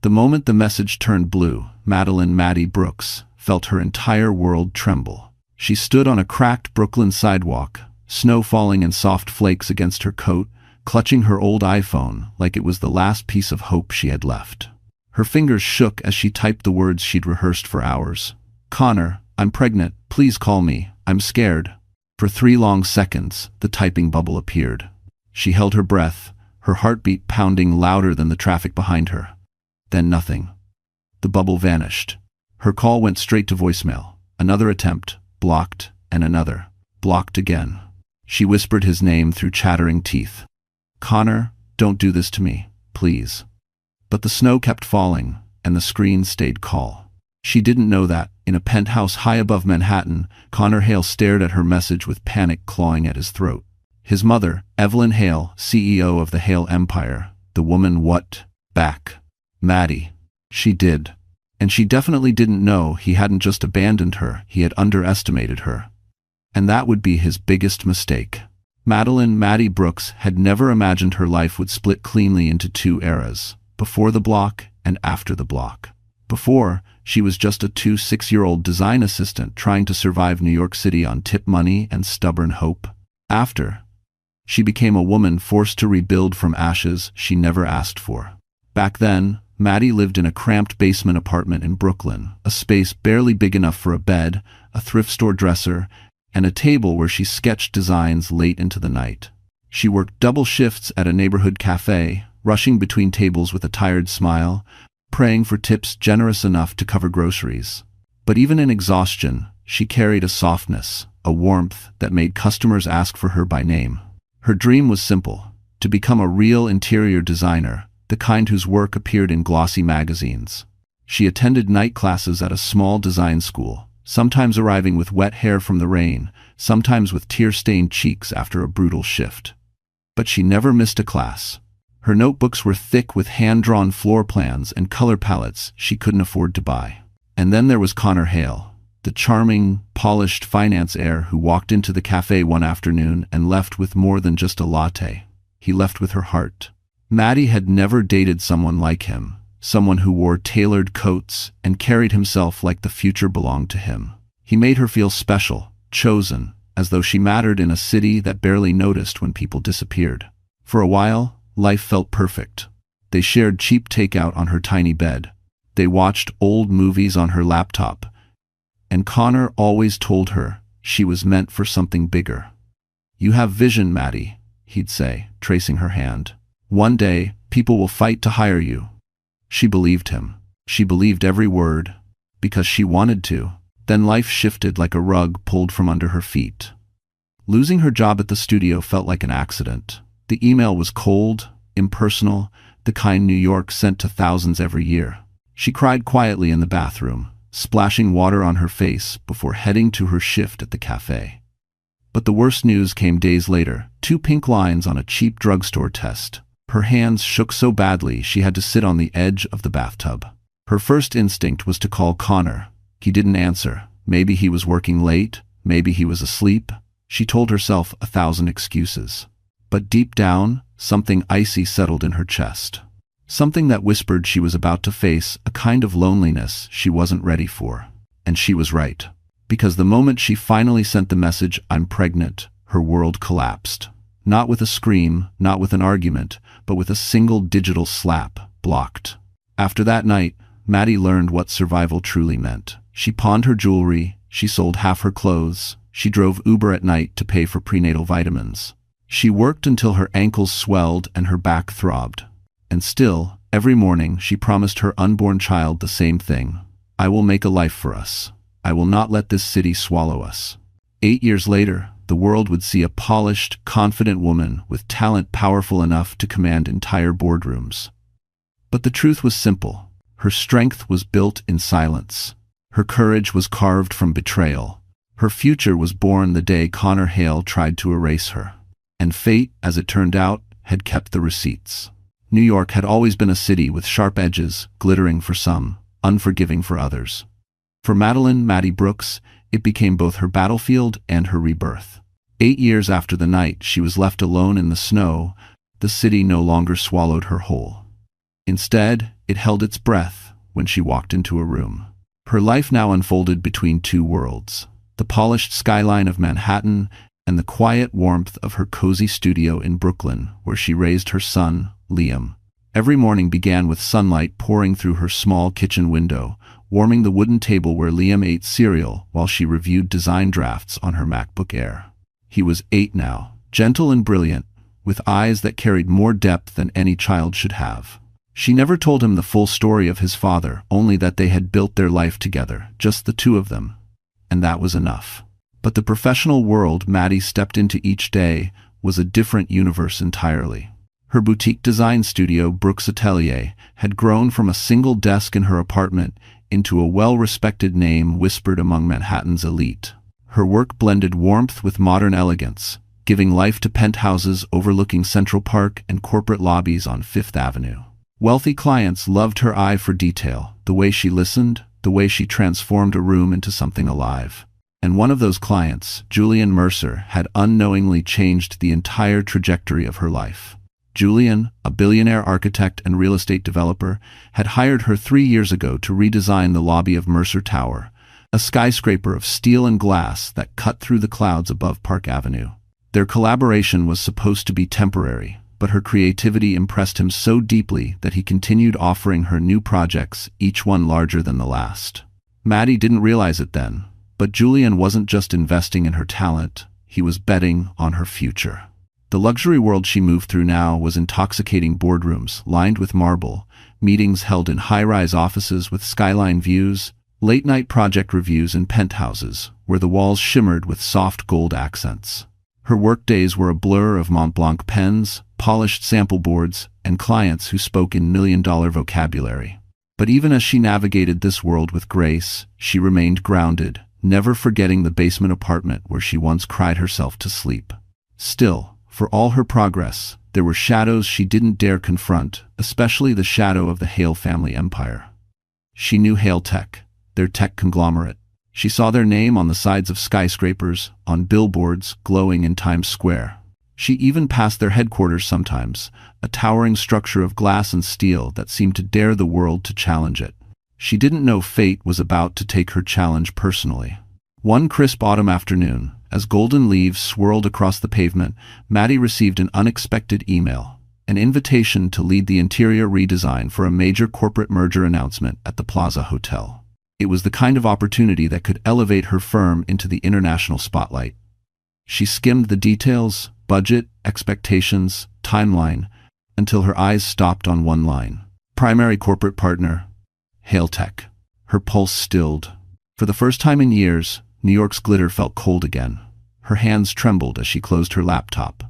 The moment the message turned blue, Madeline Maddie Brooks felt her entire world tremble. She stood on a cracked Brooklyn sidewalk, snow falling in soft flakes against her coat, clutching her old iPhone like it was the last piece of hope she had left. Her fingers shook as she typed the words she'd rehearsed for hours. "Connor, I'm pregnant. Please call me. I'm scared." For 3 long seconds, the typing bubble appeared. She held her breath, her heartbeat pounding louder than the traffic behind her. Then nothing. The bubble vanished. Her call went straight to voicemail. Another attempt, blocked, and another, blocked again. She whispered his name through chattering teeth. "Connor, don't do this to me, please." But the snow kept falling, and the screen stayed call. She didn't know that, in a penthouse high above Manhattan, Connor Hale stared at her message with panic clawing at his throat. His mother, Evelyn Hale, CEO of the Hale Empire, the woman what? Back. Maddie. She did. And she definitely didn't know he hadn't just abandoned her, he had underestimated her. And that would be his biggest mistake. Madeline Maddie Brooks had never imagined her life would split cleanly into 2 eras, before the block and after the block. Before, she was just a 26-year-old design assistant trying to survive New York City on tip money and stubborn hope. After, she became a woman forced to rebuild from ashes she never asked for. Back then, Maddie lived in a cramped basement apartment in Brooklyn, a space barely big enough for a bed, a thrift store dresser, and a table where she sketched designs late into the night. She worked double shifts at a neighborhood cafe, rushing between tables with a tired smile, praying for tips generous enough to cover groceries. But even in exhaustion, she carried a softness, a warmth that made customers ask for her by name. Her dream was simple: to become a real interior designer, the kind whose work appeared in glossy magazines. She attended night classes at a small design school, sometimes arriving with wet hair from the rain, sometimes with tear-stained cheeks after a brutal shift. But she never missed a class. Her notebooks were thick with hand-drawn floor plans and color palettes she couldn't afford to buy. And then there was Connor Hale, the charming, polished finance heir who walked into the cafe one afternoon and left with more than just a latte. He left with her heart. Maddie had never dated someone like him, someone who wore tailored coats and carried himself like the future belonged to him. He made her feel special, chosen, as though she mattered in a city that barely noticed when people disappeared. For a while, life felt perfect. They shared cheap takeout on her tiny bed. They watched old movies on her laptop. And Connor always told her she was meant for something bigger. "You have vision, Maddie," he'd say, tracing her hand. "One day, people will fight to hire you." She believed him. She believed every word, because she wanted to. Then life shifted like a rug pulled from under her feet. Losing her job at the studio felt like an accident. The email was cold, impersonal, the kind New York sent to thousands every year. She cried quietly in the bathroom, splashing water on her face before heading to her shift at the cafe. But the worst news came days later: 2 pink lines on a cheap drugstore test. Her hands shook so badly she had to sit on the edge of the bathtub. Her first instinct was to call Connor. He didn't answer. Maybe he was working late, maybe he was asleep. She told herself 1,000 excuses. But deep down, something icy settled in her chest. Something that whispered she was about to face a kind of loneliness she wasn't ready for. And she was right. Because the moment she finally sent the message, "I'm pregnant," her world collapsed. Not with a scream, not with an argument, but with a single digital slap, blocked. After that night, Maddie learned what survival truly meant. She pawned her jewelry, she sold half her clothes, she drove Uber at night to pay for prenatal vitamins. She worked until her ankles swelled and her back throbbed. And still, every morning she promised her unborn child the same thing: "I will make a life for us. I will not let this city swallow us." 8 years later, the world would see a polished, confident woman with talent powerful enough to command entire boardrooms. But the truth was simple. Her strength was built in silence. Her courage was carved from betrayal. Her future was born the day Connor Hale tried to erase her. And fate, as it turned out, had kept the receipts. New York had always been a city with sharp edges, glittering for some, unforgiving for others. For Madeline Maddie Brooks, it became both her battlefield and her rebirth. 8 years after the night she was left alone in the snow, the city no longer swallowed her whole. Instead, it held its breath when she walked into a room. Her life now unfolded between two worlds: the polished skyline of Manhattan and the quiet warmth of her cozy studio in Brooklyn, where she raised her son, Liam. Every morning began with sunlight pouring through her small kitchen window, warming the wooden table where Liam ate cereal while she reviewed design drafts on her MacBook Air. He was 8 now, gentle and brilliant, with eyes that carried more depth than any child should have. She never told him the full story of his father, only that they had built their life together, just the two of them. And that was enough. But the professional world Maddie stepped into each day was a different universe entirely. Her boutique design studio, Brooks Atelier, had grown from a single desk in her apartment into a well-respected name whispered among Manhattan's elite. Her work blended warmth with modern elegance, giving life to penthouses overlooking Central Park and corporate lobbies on Fifth Avenue. Wealthy clients loved her eye for detail, the way she listened, the way she transformed a room into something alive. And one of those clients, Julian Mercer, had unknowingly changed the entire trajectory of her life. Julian, a billionaire architect and real estate developer, had hired her 3 years ago to redesign the lobby of Mercer Tower, a skyscraper of steel and glass that cut through the clouds above Park Avenue. Their collaboration was supposed to be temporary, but her creativity impressed him so deeply that he continued offering her new projects, each one larger than the last. Maddie didn't realize it then, but Julian wasn't just investing in her talent, he was betting on her future. The luxury world she moved through now was intoxicating boardrooms lined with marble, meetings held in high-rise offices with skyline views, late-night project reviews in penthouses, where the walls shimmered with soft gold accents. Her workdays were a blur of Montblanc pens, polished sample boards, and clients who spoke in million-dollar vocabulary. But even as she navigated this world with grace, she remained grounded, never forgetting the basement apartment where she once cried herself to sleep. Still, for all her progress, there were shadows she didn't dare confront, especially the shadow of the Hale family empire. She knew Hale Tech, their tech conglomerate. She saw their name on the sides of skyscrapers, on billboards glowing in Times Square. She even passed their headquarters sometimes, a towering structure of glass and steel that seemed to dare the world to challenge it. She didn't know fate was about to take her challenge personally. One crisp autumn afternoon, as golden leaves swirled across the pavement, Maddie received an unexpected email, an invitation to lead the interior redesign for a major corporate merger announcement at the Plaza Hotel. It was the kind of opportunity that could elevate her firm into the international spotlight. She skimmed the details, budget, expectations, timeline, until her eyes stopped on one line. Primary corporate partner, Hale Tech. Her pulse stilled. For the first time in years, New York's glitter felt cold again. Her hands trembled as she closed her laptop.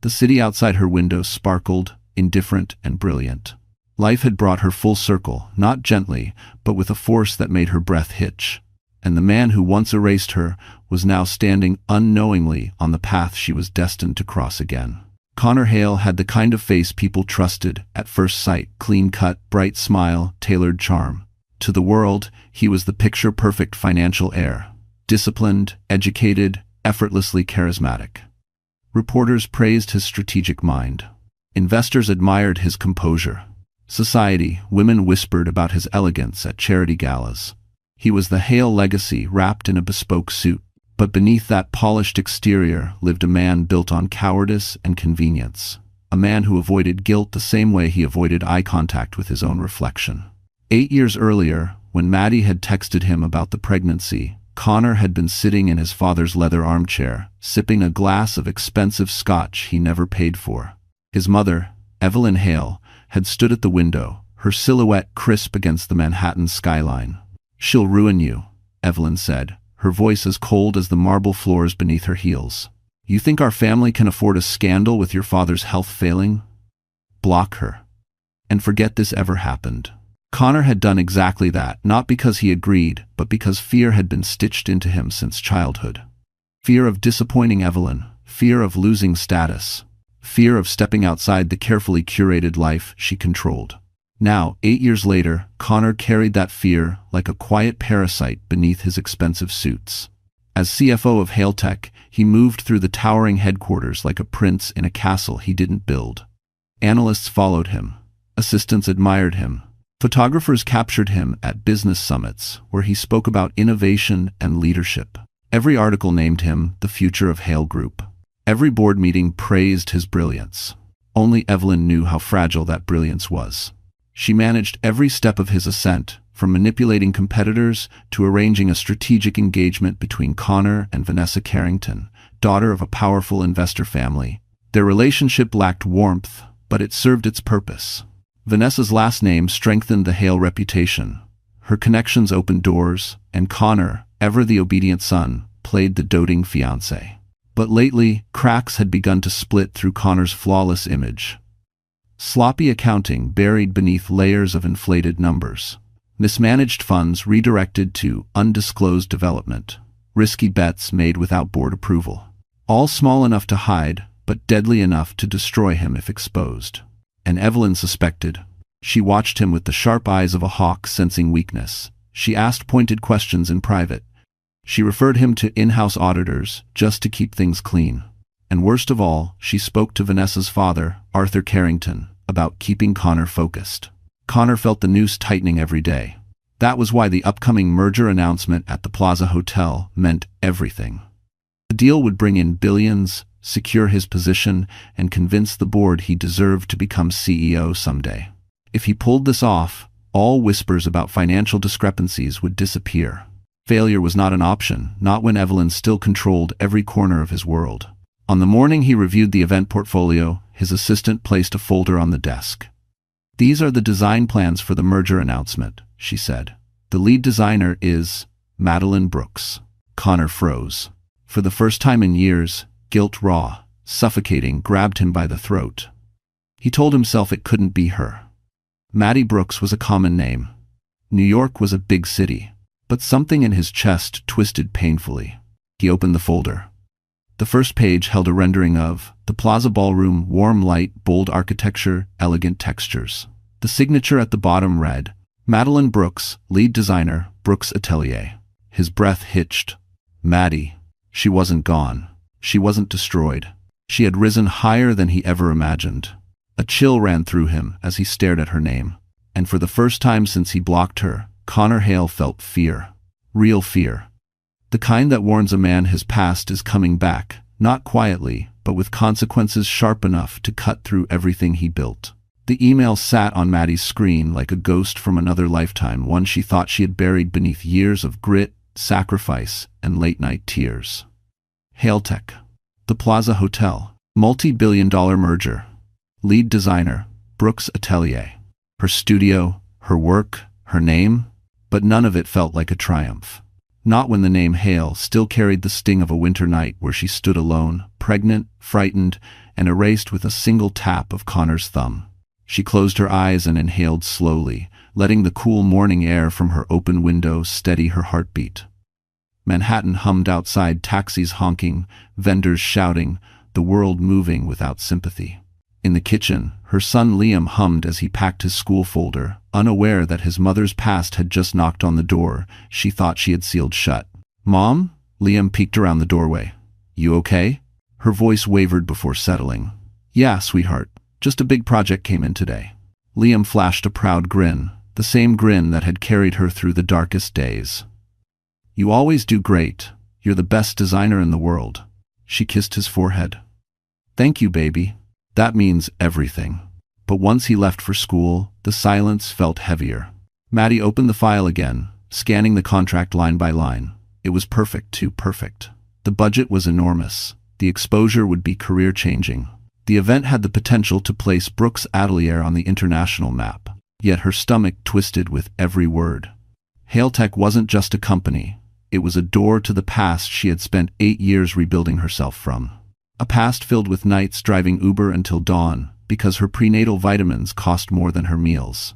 The city outside her window sparkled, indifferent and brilliant. Life had brought her full circle, not gently, but with a force that made her breath hitch. And the man who once erased her was now standing unknowingly on the path she was destined to cross again. Connor Hale had the kind of face people trusted at first sight: clean-cut, bright smile, tailored charm. To the world, he was the picture-perfect financial heir. Disciplined, educated, effortlessly charismatic. Reporters praised his strategic mind. Investors admired his composure. Society, women whispered about his elegance at charity galas. He was the Hale legacy wrapped in a bespoke suit. But beneath that polished exterior lived a man built on cowardice and convenience. A man who avoided guilt the same way he avoided eye contact with his own reflection. 8 years earlier, when Maddie had texted him about the pregnancy, Connor had been sitting in his father's leather armchair, sipping a glass of expensive scotch he never paid for. His mother, Evelyn Hale, had stood at the window, her silhouette crisp against the Manhattan skyline. "She'll ruin you," Evelyn said, her voice as cold as the marble floors beneath her heels. "You think our family can afford a scandal with your father's health failing? Block her. And forget this ever happened." Connor had done exactly that, not because he agreed, but because fear had been stitched into him since childhood. Fear of disappointing Evelyn, fear of losing status, fear of stepping outside the carefully curated life she controlled. Now, 8 years later, Connor carried that fear like a quiet parasite beneath his expensive suits. As CFO of Hale Tech, he moved through the towering headquarters like a prince in a castle he didn't build. Analysts followed him, Assistants admired him. Photographers captured him at business summits, where he spoke about innovation and leadership. Every article named him the future of Hale Group. Every board meeting praised his brilliance. Only Evelyn knew how fragile that brilliance was. She managed every step of his ascent, from manipulating competitors to arranging a strategic engagement between Connor and Vanessa Carrington, daughter of a powerful investor family. Their relationship lacked warmth, but it served its purpose. Vanessa's last name strengthened the Hale reputation. Her connections opened doors, and Connor, ever the obedient son, played the doting fiancé. But lately, cracks had begun to split through Connor's flawless image. Sloppy accounting buried beneath layers of inflated numbers. Mismanaged funds redirected to undisclosed development. Risky bets made without board approval. All small enough to hide, but deadly enough to destroy him if exposed. And Evelyn suspected. She watched him with the sharp eyes of a hawk sensing weakness. She asked pointed questions in private. She referred him to in-house auditors, just to keep things clean. And worst of all, she spoke to Vanessa's father, Arthur Carrington, about keeping Connor focused. Connor felt the noose tightening every day. That was why the upcoming merger announcement at the Plaza Hotel meant everything. The deal would bring in billions, secure his position, and convince the board he deserved to become CEO someday. If he pulled this off, all whispers about financial discrepancies would disappear. Failure was not an option, not when Evelyn still controlled every corner of his world. On the morning he reviewed the event portfolio, his assistant placed a folder on the desk. "These are the design plans for the merger announcement," she said. "The lead designer is Madeline Brooks." Connor froze. For the first time in years, guilt raw, suffocating, grabbed him by the throat. He told himself it couldn't be her. Maddie Brooks was a common name. New York was a big city. But something in his chest twisted painfully. He opened the folder. The first page held a rendering of the Plaza Ballroom, warm light, bold architecture, elegant textures. The signature at the bottom read, Madeline Brooks, lead designer, Brooks Atelier. His breath hitched. Maddie. She wasn't gone. She wasn't destroyed. She had risen higher than he ever imagined. A chill ran through him as he stared at her name. And for the first time since he blocked her, Connor Hale felt fear. Real fear. The kind that warns a man his past is coming back, not quietly, but with consequences sharp enough to cut through everything he built. The email sat on Maddie's screen like a ghost from another lifetime, one she thought she had buried beneath years of grit, sacrifice, and late-night tears. HaleTech. The Plaza Hotel. Multi-billion-dollar merger. Lead designer, Brooks Atelier. Her studio, her work, her name, but none of it felt like a triumph. Not when the name Hale still carried the sting of a winter night where she stood alone, pregnant, frightened, and erased with a single tap of Connor's thumb. She closed her eyes and inhaled slowly, letting the cool morning air from her open window steady her heartbeat. Manhattan hummed outside, taxis honking, vendors shouting, the world moving without sympathy. In the kitchen, her son Liam hummed as he packed his school folder, unaware that his mother's past had just knocked on the door she thought she had sealed shut. "Mom?" Liam peeked around the doorway. "You okay?" Her voice wavered before settling. "Yeah, sweetheart. Just a big project came in today." Liam flashed a proud grin, the same grin that had carried her through the darkest days. "You always do great. You're the best designer in the world." She kissed his forehead. "Thank you, baby. That means everything." But once he left for school, the silence felt heavier. Maddie opened the file again, scanning the contract line by line. It was perfect, too perfect. The budget was enormous. The exposure would be career-changing. The event had the potential to place Brooks Atelier on the international map. Yet her stomach twisted with every word. HaleTech wasn't just a company. It was a door to the past she had spent 8 years rebuilding herself from. A past filled with nights driving Uber until dawn, because her prenatal vitamins cost more than her meals.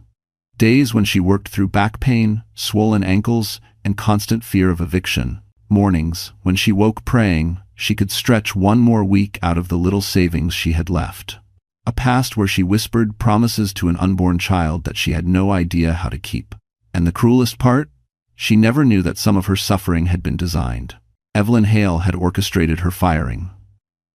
Days when she worked through back pain, swollen ankles, and constant fear of eviction. Mornings when she woke praying she could stretch one more week out of the little savings she had left. A past where she whispered promises to an unborn child that she had no idea how to keep. And the cruelest part? She never knew that some of her suffering had been designed. Evelyn Hale had orchestrated her firing.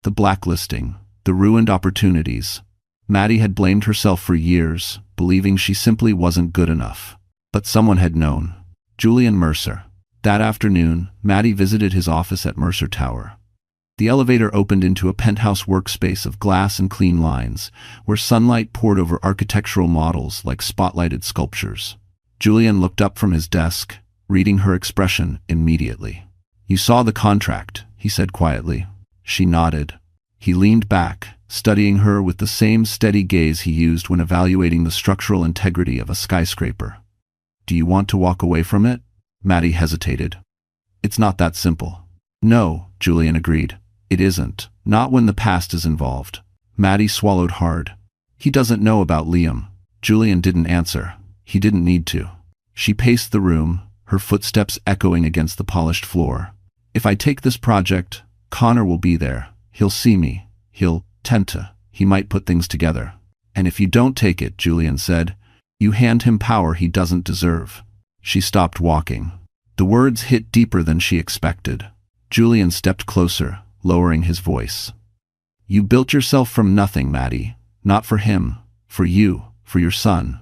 The blacklisting, the ruined opportunities, Maddie had blamed herself for years, believing she simply wasn't good enough. But someone had known. Julian Mercer. That afternoon, Maddie visited his office at Mercer Tower. The elevator opened into a penthouse workspace of glass and clean lines, where sunlight poured over architectural models like spotlighted sculptures. Julian looked up from his desk, reading her expression immediately. "You saw the contract," he said quietly. She nodded. He leaned back, studying her with the same steady gaze he used when evaluating the structural integrity of a skyscraper. "Do you want to walk away from it?" Maddie hesitated. "It's not that simple." "No," Julian agreed. "It isn't. Not when the past is involved." Maddie swallowed hard. "He doesn't know about Liam." Julian didn't answer. He didn't need to. She paced the room, her footsteps echoing against the polished floor. "If I take this project, Connor will be there. He'll see me. He'll tend to. He might put things together. And if you don't take it," Julian said, "you hand him power he doesn't deserve." She stopped walking. The words hit deeper than she expected. Julian stepped closer, lowering his voice. "You built yourself from nothing, Maddie. Not for him. For you. For your son.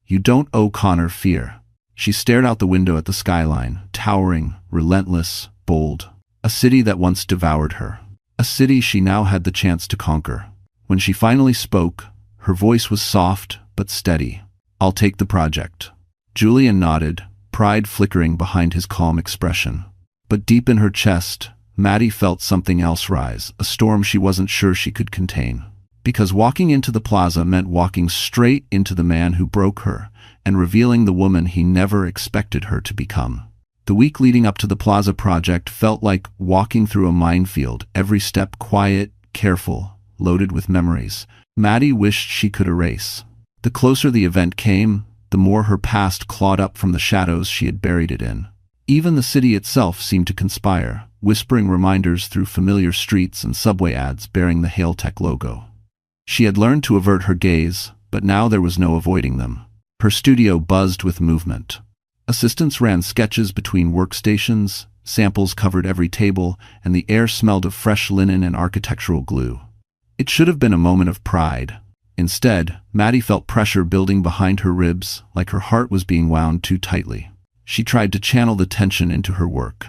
You don't owe Connor fear." She stared out the window at the skyline, towering, relentless, bold. A city that once devoured her. A city she now had the chance to conquer. When she finally spoke, her voice was soft but steady. "I'll take the project." Julian nodded, pride flickering behind his calm expression. But deep in her chest, Maddie felt something else rise, a storm she wasn't sure she could contain. Because walking into the plaza meant walking straight into the man who broke her and revealing the woman he never expected her to become. The week leading up to the plaza project felt like walking through a minefield, every step quiet, careful, loaded with memories Maddie wished she could erase. The closer the event came, the more her past clawed up from the shadows she had buried it in. Even the city itself seemed to conspire, whispering reminders through familiar streets and subway ads bearing the Hailtech logo. She had learned to avert her gaze, but now there was no avoiding them. Her studio buzzed with movement. Assistants ran sketches between workstations, samples covered every table, and the air smelled of fresh linen and architectural glue. It should have been a moment of pride. Instead, Maddie felt pressure building behind her ribs, like her heart was being wound too tightly. She tried to channel the tension into her work.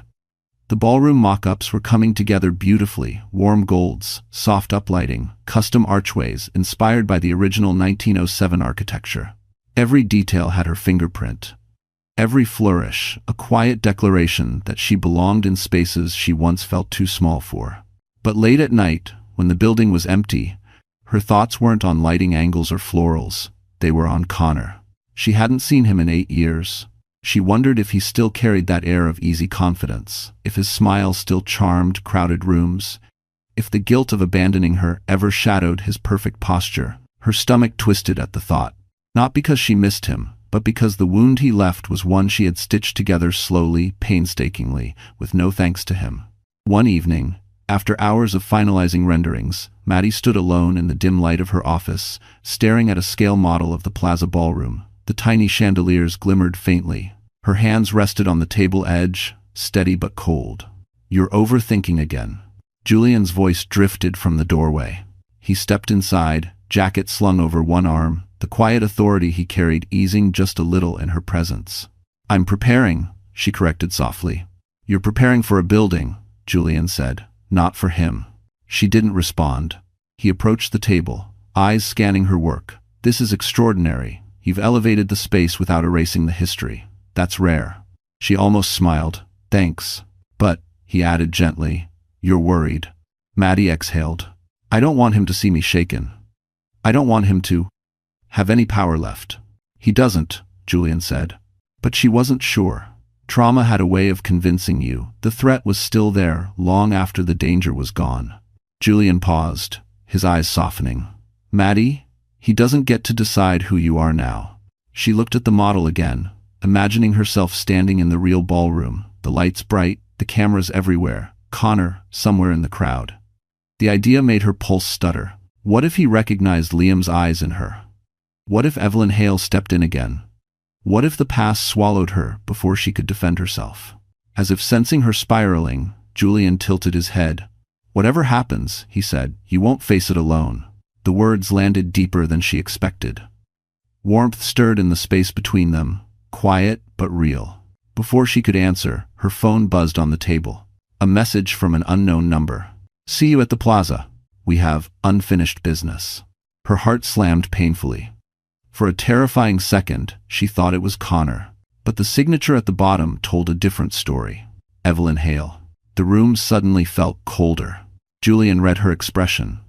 The ballroom mock-ups were coming together beautifully, warm golds, soft uplighting, custom archways inspired by the original 1907 architecture. Every detail had her fingerprint. Every flourish, a quiet declaration that she belonged in spaces she once felt too small for. But late at night, when the building was empty, her thoughts weren't on lighting angles or florals, they were on Connor. She hadn't seen him in 8 years. She wondered if he still carried that air of easy confidence, if his smile still charmed crowded rooms, if the guilt of abandoning her ever shadowed his perfect posture. Her stomach twisted at the thought. Not because she missed him, but because the wound he left was one she had stitched together slowly, painstakingly, with no thanks to him. One evening, after hours of finalizing renderings, Maddie stood alone in the dim light of her office, staring at a scale model of the Plaza Ballroom. The tiny chandeliers glimmered faintly. Her hands rested on the table edge, steady but cold. "You're overthinking again." Julian's voice drifted from the doorway. He stepped inside, jacket slung over one arm, the quiet authority he carried easing just a little in her presence. "I'm preparing," she corrected softly. "You're preparing for a building," Julian said, "not for him." She didn't respond. He approached the table, eyes scanning her work. "This is extraordinary. You've elevated the space without erasing the history. That's rare." She almost smiled. "Thanks. But," he added gently, "you're worried." Maddie exhaled. "I don't want him to see me shaken. I don't want him to have any power left." "He doesn't," Julian said. But she wasn't sure. Trauma had a way of convincing you. The threat was still there, long after the danger was gone. Julian paused, his eyes softening. "Maddie, he doesn't get to decide who you are now." She looked at the model again, imagining herself standing in the real ballroom, the lights bright, the cameras everywhere, Connor somewhere in the crowd. The idea made her pulse stutter. What if he recognized Liam's eyes in her? What if Evelyn Hale stepped in again? What if the past swallowed her before she could defend herself? As if sensing her spiraling, Julian tilted his head. "Whatever happens," he said, "you won't face it alone." The words landed deeper than she expected. Warmth stirred in the space between them, quiet but real. Before she could answer, her phone buzzed on the table. A message from an unknown number. "See you at the plaza. We have unfinished business." Her heart slammed painfully. For a terrifying second, she thought it was Connor. But the signature at the bottom told a different story. Evelyn Hale. The room suddenly felt colder. Julian read her expression.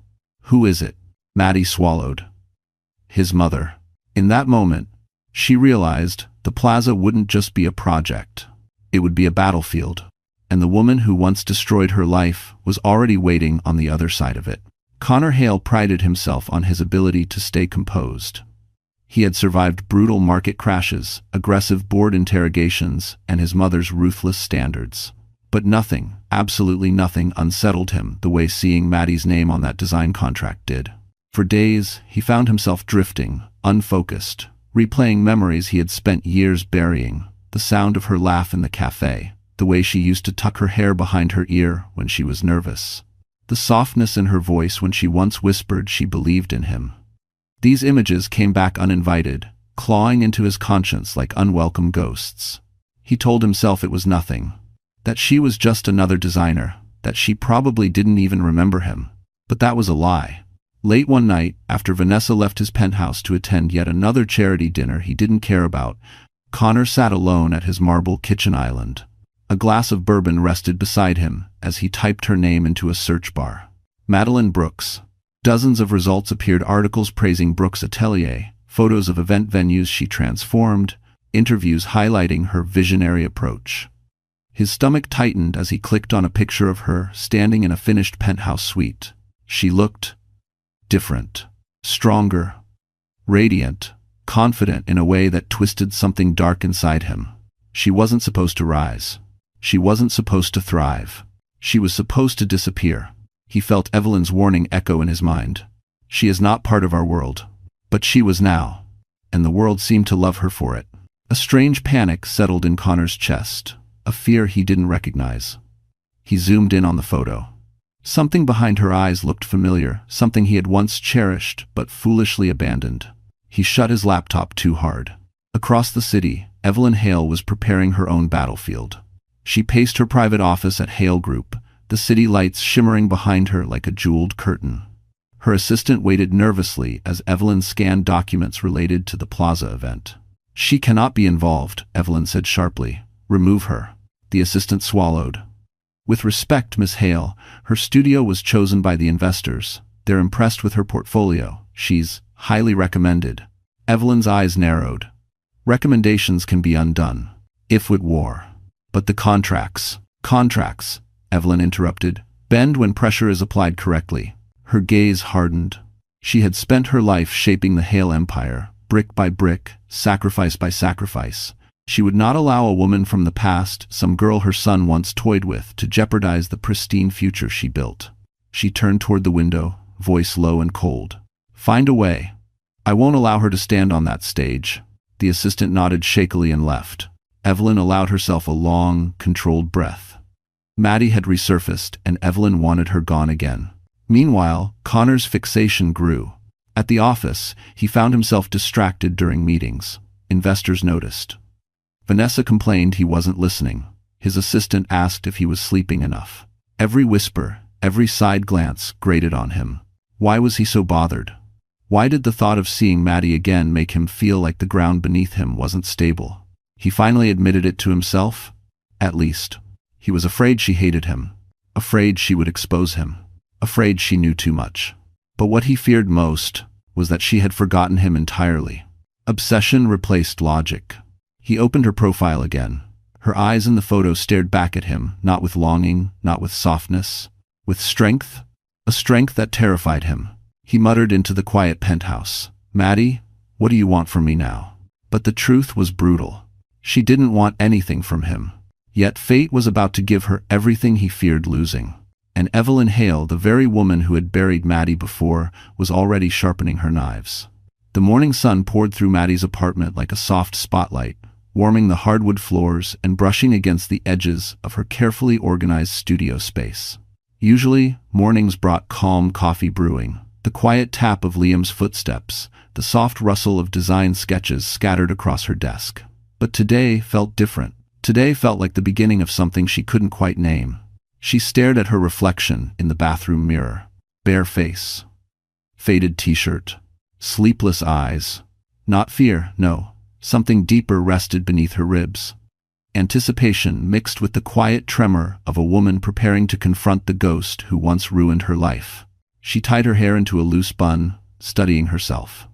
"Who is it?" Maddie swallowed. His mother. In that moment, she realized the plaza wouldn't just be a project. It would be a battlefield. And the woman who once destroyed her life was already waiting on the other side of it. Connor Hale prided himself on his ability to stay composed. He had survived brutal market crashes, aggressive board interrogations, and his mother's ruthless standards. But nothing, absolutely nothing, unsettled him the way seeing Maddie's name on that design contract did. For days, he found himself drifting, unfocused, replaying memories he had spent years burying. The sound of her laugh in the cafe, the way she used to tuck her hair behind her ear when she was nervous, the softness in her voice when she once whispered she believed in him. These images came back uninvited, clawing into his conscience like unwelcome ghosts. He told himself it was nothing, that she was just another designer, that she probably didn't even remember him. But that was a lie. Late one night, after Vanessa left his penthouse to attend yet another charity dinner he didn't care about, Connor sat alone at his marble kitchen island. A glass of bourbon rested beside him as he typed her name into a search bar. Madeline Brooks. Dozens of results appeared, articles praising Brooks' atelier, photos of event venues she transformed, interviews highlighting her visionary approach. His stomach tightened as he clicked on a picture of her standing in a finished penthouse suite. She looked different, stronger, radiant, confident in a way that twisted something dark inside him. She wasn't supposed to rise. She wasn't supposed to thrive. She was supposed to disappear. He felt Evelyn's warning echo in his mind. She is not part of our world. But she was now, and the world seemed to love her for it. A strange panic settled in Connor's chest, a fear he didn't recognize. He zoomed in on the photo. Something behind her eyes looked familiar, something he had once cherished but foolishly abandoned. He shut his laptop too hard. Across the city, Evelyn Hale was preparing her own battlefield. She paced her private office at Hale Group, the city lights shimmering behind her like a jeweled curtain. Her assistant waited nervously as Evelyn scanned documents related to the plaza event. "She cannot be involved," Evelyn said sharply. "Remove her." The assistant swallowed. "With respect, Miss Hale, her studio was chosen by the investors. They're impressed with her portfolio. She's highly recommended." Evelyn's eyes narrowed. "Recommendations can be undone. If with war. But the contracts." "Contracts," Evelyn interrupted, "bend when pressure is applied correctly." Her gaze hardened. She had spent her life shaping the Hale empire, brick by brick, sacrifice by sacrifice. She would not allow a woman from the past, some girl her son once toyed with, to jeopardize the pristine future she built. She turned toward the window, voice low and cold. "Find a way. I won't allow her to stand on that stage." The assistant nodded shakily and left. Evelyn allowed herself a long, controlled breath. Maddie had resurfaced, and Evelyn wanted her gone again. Meanwhile, Connor's fixation grew. At the office, he found himself distracted during meetings. Investors noticed. Vanessa complained he wasn't listening. His assistant asked if he was sleeping enough. Every whisper, every side glance grated on him. Why was he so bothered? Why did the thought of seeing Maddie again make him feel like the ground beneath him wasn't stable? He finally admitted it to himself. At least. He was afraid she hated him. Afraid she would expose him. Afraid she knew too much. But what he feared most was that she had forgotten him entirely. Obsession replaced logic. He opened her profile again. Her eyes in the photo stared back at him, not with longing, not with softness, with strength, a strength that terrified him. He muttered into the quiet penthouse, "Maddie, what do you want from me now?" But the truth was brutal. She didn't want anything from him. Yet fate was about to give her everything he feared losing. And Evelyn Hale, the very woman who had buried Maddie before, was already sharpening her knives. The morning sun poured through Maddie's apartment like a soft spotlight, warming the hardwood floors and brushing against the edges of her carefully organized studio space. Usually, mornings brought calm coffee brewing, The quiet tap of Liam's footsteps, the soft rustle of design sketches scattered across her desk. But today felt different. Today felt like the beginning of something she couldn't quite name. She stared at her reflection in the bathroom mirror. Bare face. Faded t-shirt. Sleepless eyes. Not fear, no. Something deeper rested beneath her ribs. Anticipation mixed with the quiet tremor of a woman preparing to confront the ghost who once ruined her life. She tied her hair into a loose bun, studying herself.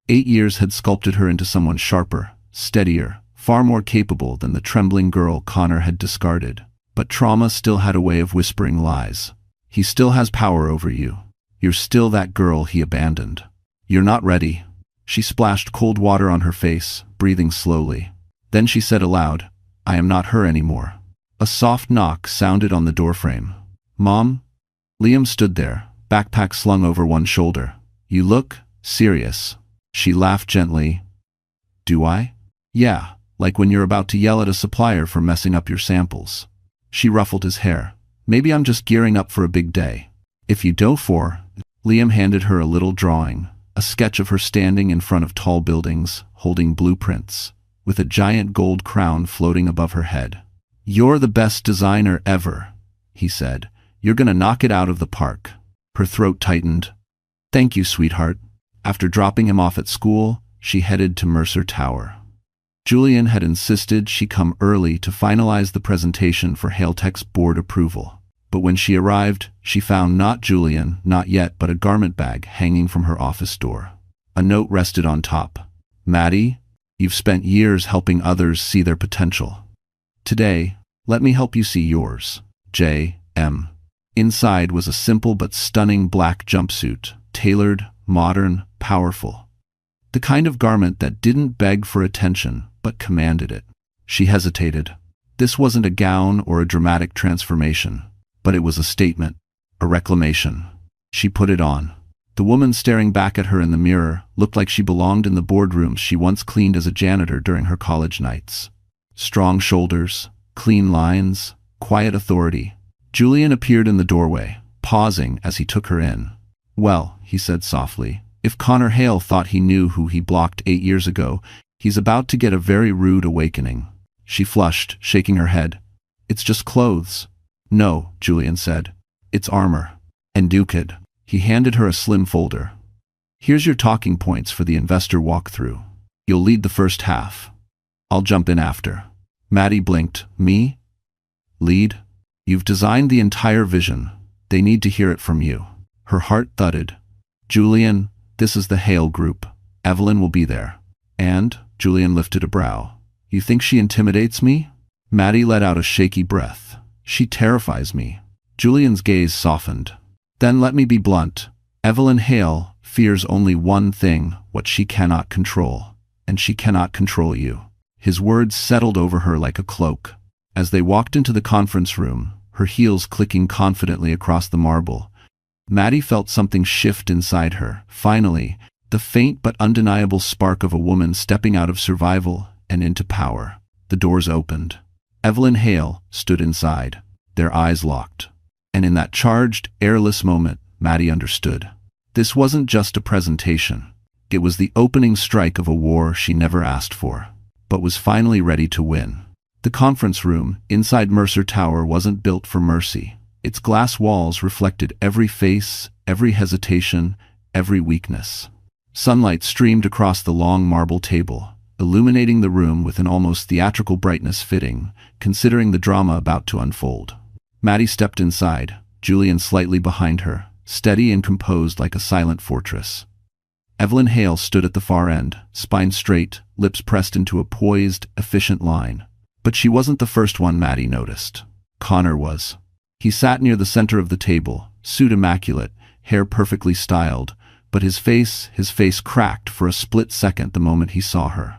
8 years had sculpted her into someone sharper, steadier, far more capable than the trembling girl Connor had discarded. But trauma still had a way of whispering lies. He still has power over you. You're still that girl he abandoned. You're not ready. She splashed cold water on her face, breathing slowly. Then she said aloud, I am not her anymore. A soft knock sounded on the doorframe. Mom? Liam stood there, backpack slung over one shoulder. You look serious. She laughed gently. Do I? Yeah, like when you're about to yell at a supplier for messing up your samples. She ruffled his hair. Maybe I'm just gearing up for a big day. If you do for... Liam handed her a little drawing, a sketch of her standing in front of tall buildings, holding blueprints, with a giant gold crown floating above her head. You're the best designer ever, he said. You're gonna knock it out of the park. Her throat tightened. Thank you, sweetheart. After dropping him off at school, she headed to Mercer Tower. Julian had insisted she come early to finalize the presentation for Haletech's board approval. But when she arrived, she found not Julian, not yet, but a garment bag hanging from her office door. A note rested on top. Maddie, you've spent years helping others see their potential. Today, let me help you see yours. J.M. Inside was a simple but stunning black jumpsuit, tailored, modern, powerful. The kind of garment that didn't beg for attention, but commanded it. She hesitated. This wasn't a gown or a dramatic transformation, but it was a statement, a reclamation. She put it on. The woman staring back at her in the mirror looked like she belonged in the boardrooms she once cleaned as a janitor during her college nights. Strong shoulders, clean lines, quiet authority. Julian appeared in the doorway, pausing as he took her in. Well, he said softly, if Connor Hale thought he knew who he blocked 8 years ago, he's about to get a very rude awakening. She flushed, shaking her head. It's just clothes. No, Julian said. It's armor. And Dukid. He handed her a slim folder. Here's your talking points for the investor walkthrough. You'll lead the first half. I'll jump in after. Maddie blinked. Me? Lead? You've designed the entire vision. They need to hear it from you. Her heart thudded. Julian, this is the Hale Group. Evelyn will be there. And? Julian lifted a brow. You think she intimidates me? Maddie let out a shaky breath. She terrifies me. Julian's gaze softened. Then let me be blunt. Evelyn Hale fears only one thing, what she cannot control. And she cannot control you. His words settled over her like a cloak. As they walked into the conference room, her heels clicking confidently across the marble, Maddie felt something shift inside her. Finally, the faint but undeniable spark of a woman stepping out of survival and into power. The doors opened. Evelyn Hale stood inside, their eyes locked. And in that charged, airless moment, Maddie understood. This wasn't just a presentation. It was the opening strike of a war she never asked for, but was finally ready to win. The conference room inside Mercer Tower wasn't built for mercy. Its glass walls reflected every face, every hesitation, every weakness. Sunlight streamed across the long marble table, illuminating the room with an almost theatrical brightness fitting, considering the drama about to unfold. Maddie stepped inside, Julian slightly behind her, steady and composed like a silent fortress. Evelyn Hale stood at the far end, spine straight, lips pressed into a poised, efficient line. But she wasn't the first one Maddie noticed. Connor was. He sat near the center of the table, suit immaculate, hair perfectly styled, but his face cracked for a split second the moment he saw her.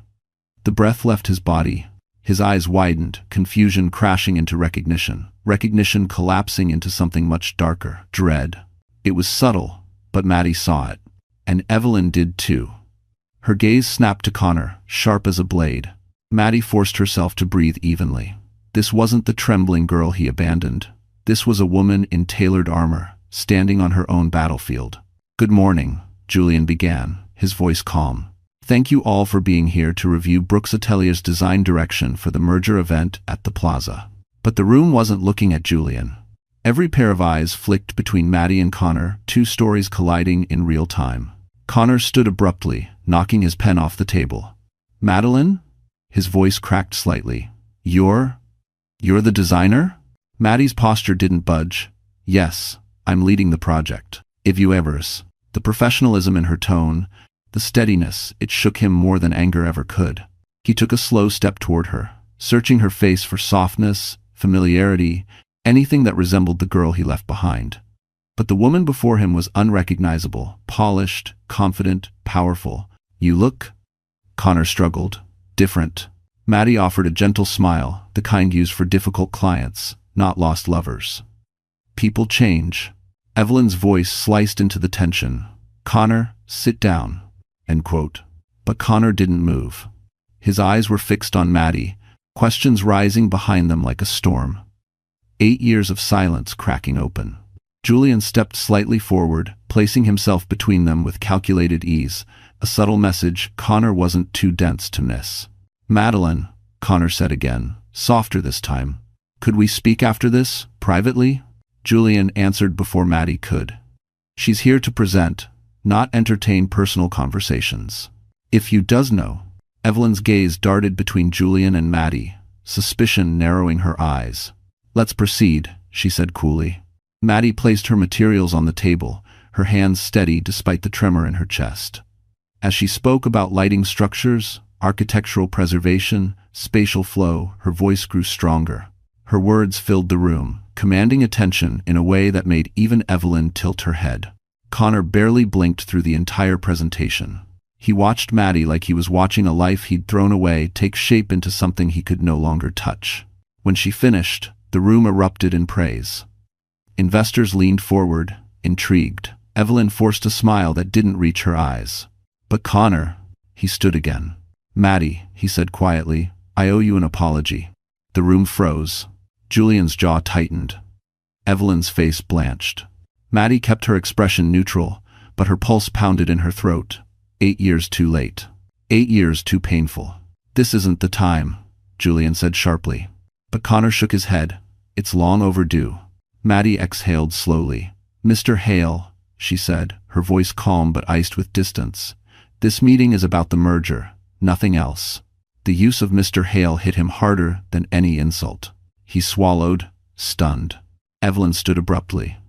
The breath left his body. His eyes widened, confusion crashing into recognition collapsing into something much darker, dread. It was subtle, but Maddie saw it. And Evelyn did too. Her gaze snapped to Connor, sharp as a blade. Maddie forced herself to breathe evenly. This wasn't the trembling girl he abandoned. This was a woman in tailored armor, standing on her own battlefield. Good morning, Julian began, his voice calm. Thank you all for being here to review Brooks Atelier's design direction for the merger event at the plaza. But the room wasn't looking at Julian. Every pair of eyes flicked between Maddie and Connor, two stories colliding in real time. Connor stood abruptly, knocking his pen off the table. Madeline? His voice cracked slightly. You're the designer? Maddie's posture didn't budge. Yes, I'm leading the project. If you ever's. The professionalism in her tone, the steadiness, it shook him more than anger ever could. He took a slow step toward her, searching her face for softness, familiarity, anything that resembled the girl he left behind. But the woman before him was unrecognizable, polished, confident, powerful. You look, Connor struggled, different. Maddie offered a gentle smile, the kind used for difficult clients, not lost lovers. People change. Evelyn's voice sliced into the tension. Connor, sit down. End quote. But Connor didn't move. His eyes were fixed on Maddie, questions rising behind them like a storm. 8 years of silence cracking open. Julian stepped slightly forward, placing himself between them with calculated ease, a subtle message Connor wasn't too dense to miss. Madeline, Connor said again, softer this time. Could we speak after this, privately? Julian answered before Maddie could. She's here to present, not entertain personal conversations. If you does know. Evelyn's gaze darted between Julian and Maddie, suspicion narrowing her eyes. Let's proceed, she said coolly. Maddie placed her materials on the table, her hands steady despite the tremor in her chest. As she spoke about lighting structures, architectural preservation, spatial flow, her voice grew stronger. Her words filled the room, commanding attention in a way that made even Evelyn tilt her head. Connor barely blinked through the entire presentation. He watched Maddie like he was watching a life he'd thrown away take shape into something he could no longer touch. When she finished, the room erupted in praise. Investors leaned forward, intrigued. Evelyn forced a smile that didn't reach her eyes. But Connor, he stood again. Maddie, he said quietly, I owe you an apology. The room froze. Julian's jaw tightened. Evelyn's face blanched. Maddie kept her expression neutral, but her pulse pounded in her throat. 8 years too late. 8 years too painful. This isn't the time, Julian said sharply. But Connor shook his head. It's long overdue. Maddie exhaled slowly. Mr. Hale, she said, her voice calm but iced with distance. This meeting is about the merger, nothing else. The use of Mr. Hale hit him harder than any insult. He swallowed, stunned. Evelyn stood abruptly.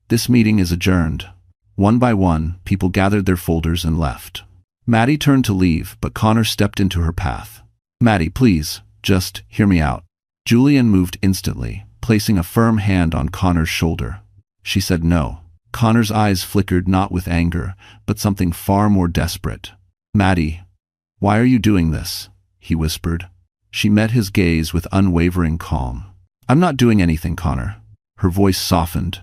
This meeting is adjourned. One by one, people gathered their folders and left. Maddie turned to leave, but Connor stepped into her path. Maddie, please, just hear me out. Julian moved instantly, placing a firm hand on Connor's shoulder. She said no. Connor's eyes flickered not with anger, but something far more desperate. Maddie, why are you doing this? He whispered. She met his gaze with unwavering calm. I'm not doing anything, Connor. Her voice softened,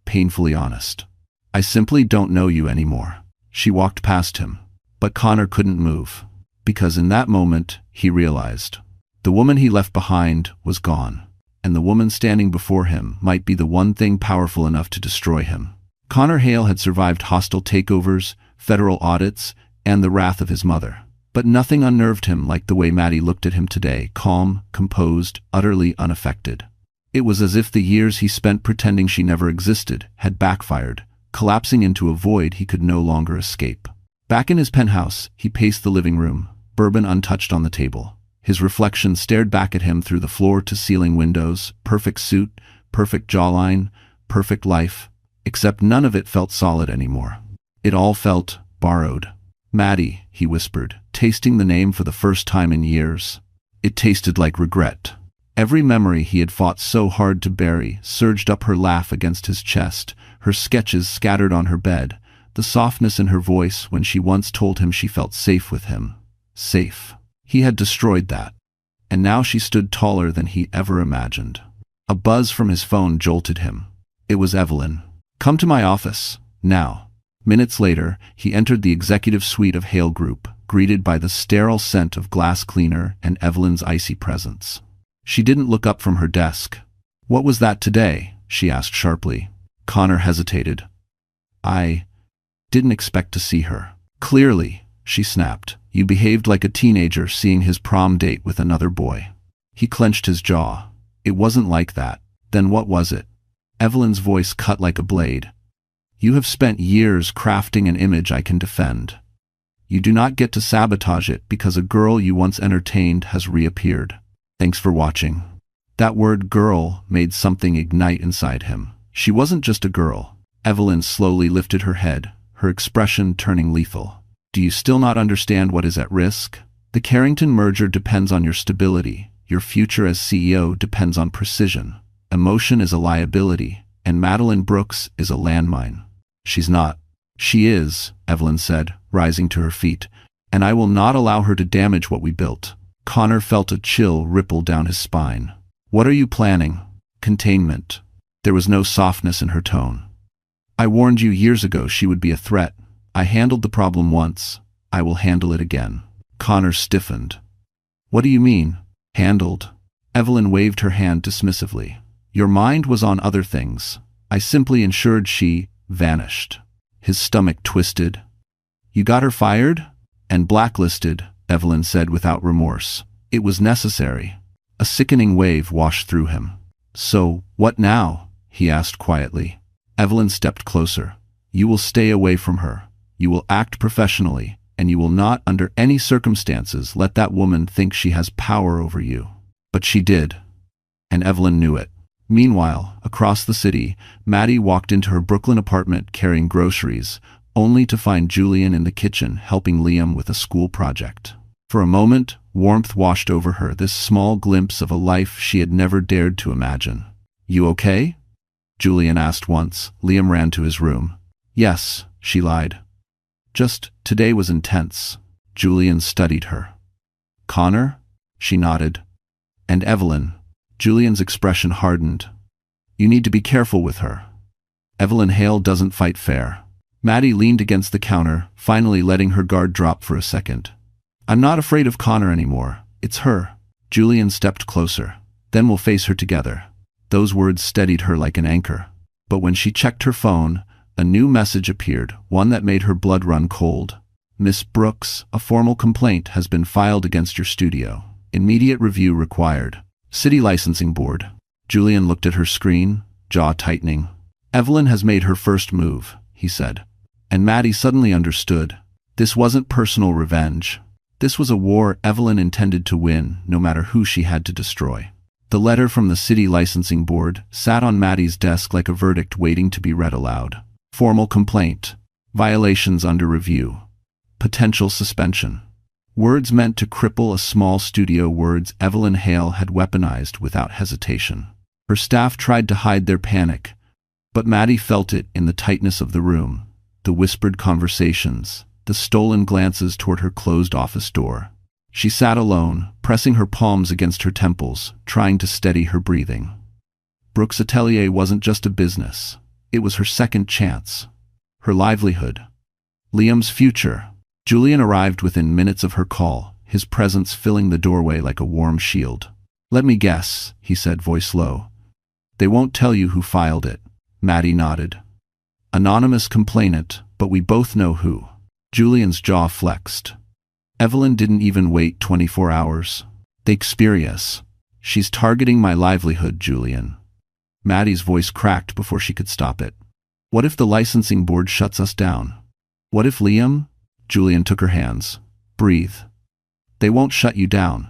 painfully honest. I simply don't know you anymore. She walked past him, but Connor couldn't move, because in that moment, he realized. The woman he left behind was gone, and the woman standing before him might be the one thing powerful enough to destroy him. Connor Hale had survived hostile takeovers, federal audits, and the wrath of his mother. But nothing unnerved him like the way Maddie looked at him today, calm, composed, utterly unaffected. It was as if the years he spent pretending she never existed had backfired, collapsing into a void he could no longer escape. Back in his penthouse, he paced the living room, bourbon untouched on the table. His reflection stared back at him through the floor-to-ceiling windows, perfect suit, perfect jawline, perfect life, except none of it felt solid anymore. It all felt borrowed. Maddie, he whispered, tasting the name for the first time in years. It tasted like regret. Every memory he had fought so hard to bury surged up her laugh against his chest, her sketches scattered on her bed, the softness in her voice when she once told him she felt safe with him. Safe. He had destroyed that. And now she stood taller than he ever imagined. A buzz from his phone jolted him. It was Evelyn. Come to my office, now. Minutes later, he entered the executive suite of Hale Group, greeted by the sterile scent of glass cleaner and Evelyn's icy presence. She didn't look up from her desk. What was that today? She asked sharply. Connor hesitated. Didn't expect to see her. Clearly, she snapped. You behaved like a teenager seeing his prom date with another boy. He clenched his jaw. It wasn't like that. Then what was it? Evelyn's voice cut like a blade. You have spent years crafting an image I can defend. You do not get to sabotage it because a girl you once entertained has reappeared. Thanks for watching. That word girl made something ignite inside him. She wasn't just a girl. Evelyn slowly lifted her head, her expression turning lethal. Do you still not understand what is at risk? The Carrington merger depends on your stability. Your future as CEO depends on precision. Emotion is a liability, and Madeline Brooks is a landmine. She's not. She is, Evelyn said, rising to her feet, and I will not allow her to damage what we built. Connor felt a chill ripple down his spine. What are you planning? Containment. There was no softness in her tone. I warned you years ago she would be a threat. I handled the problem once. I will handle it again. Connor stiffened. What do you mean? Handled? Evelyn waved her hand dismissively. Your mind was on other things. I simply ensured she vanished. His stomach twisted. You got her fired? And blacklisted, Evelyn said without remorse. It was necessary. A sickening wave washed through him. So, what now? He asked quietly. Evelyn stepped closer. You will stay away from her. You will act professionally, and you will not, under any circumstances, let that woman think she has power over you. But she did. And Evelyn knew it. Meanwhile, across the city, Maddie walked into her Brooklyn apartment carrying groceries, only to find Julian in the kitchen helping Liam with a school project. For a moment, warmth washed over her, this small glimpse of a life she had never dared to imagine. You okay? Julian asked once. Liam ran to his room. Yes, she lied. Just, today was intense. Julian studied her. Connor? She nodded. And Evelyn? Julian's expression hardened. You need to be careful with her. Evelyn Hale doesn't fight fair. Maddie leaned against the counter, finally letting her guard drop for a second. I'm not afraid of Connor anymore. It's her. Julian stepped closer. Then we'll face her together. Those words steadied her like an anchor. But when she checked her phone, a new message appeared, one that made her blood run cold. Miss Brooks, a formal complaint has been filed against your studio. Immediate review required. City Licensing Board. Julian looked at her screen, jaw tightening. Evelyn has made her first move, he said. And Maddie suddenly understood. This wasn't personal revenge. This was a war Evelyn intended to win, no matter who she had to destroy. The letter from the City Licensing Board sat on Maddie's desk like a verdict waiting to be read aloud. Formal complaint. Violations under review. Potential suspension. Words meant to cripple a small studio, words Evelyn Hale had weaponized without hesitation. Her staff tried to hide their panic, but Maddie felt it in the tightness of the room, the whispered conversations, the stolen glances toward her closed office door. She sat alone, pressing her palms against her temples, trying to steady her breathing. Brooks Atelier wasn't just a business. It was her second chance. Her livelihood. Liam's future. Julian arrived within minutes of her call, his presence filling the doorway like a warm shield. Let me guess, he said, voice low. They won't tell you who filed it. Maddie nodded. Anonymous complainant, but we both know who. Julian's jaw flexed. Evelyn didn't even wait 24 hours. The experience. She's targeting my livelihood, Julian. Maddie's voice cracked before she could stop it. What if the licensing board shuts us down? What if Liam? Julian took her hands. Breathe. They won't shut you down.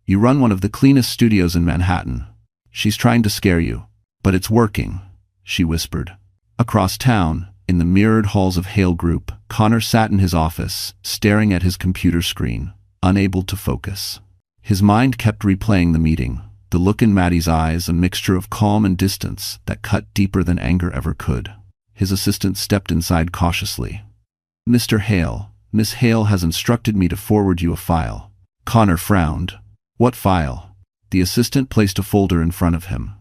You run one of the cleanest studios in Manhattan. She's trying to scare you. But it's working, she whispered. Across town, in the mirrored halls of Hale Group, Connor sat in his office, staring at his computer screen, unable to focus. His mind kept replaying the meeting, the look in Maddie's eyes, a mixture of calm and distance that cut deeper than anger ever could. His assistant stepped inside cautiously. Mr. Hale, Miss Hale has instructed me to forward you a file. Connor frowned. What file? The assistant placed a folder in front of him.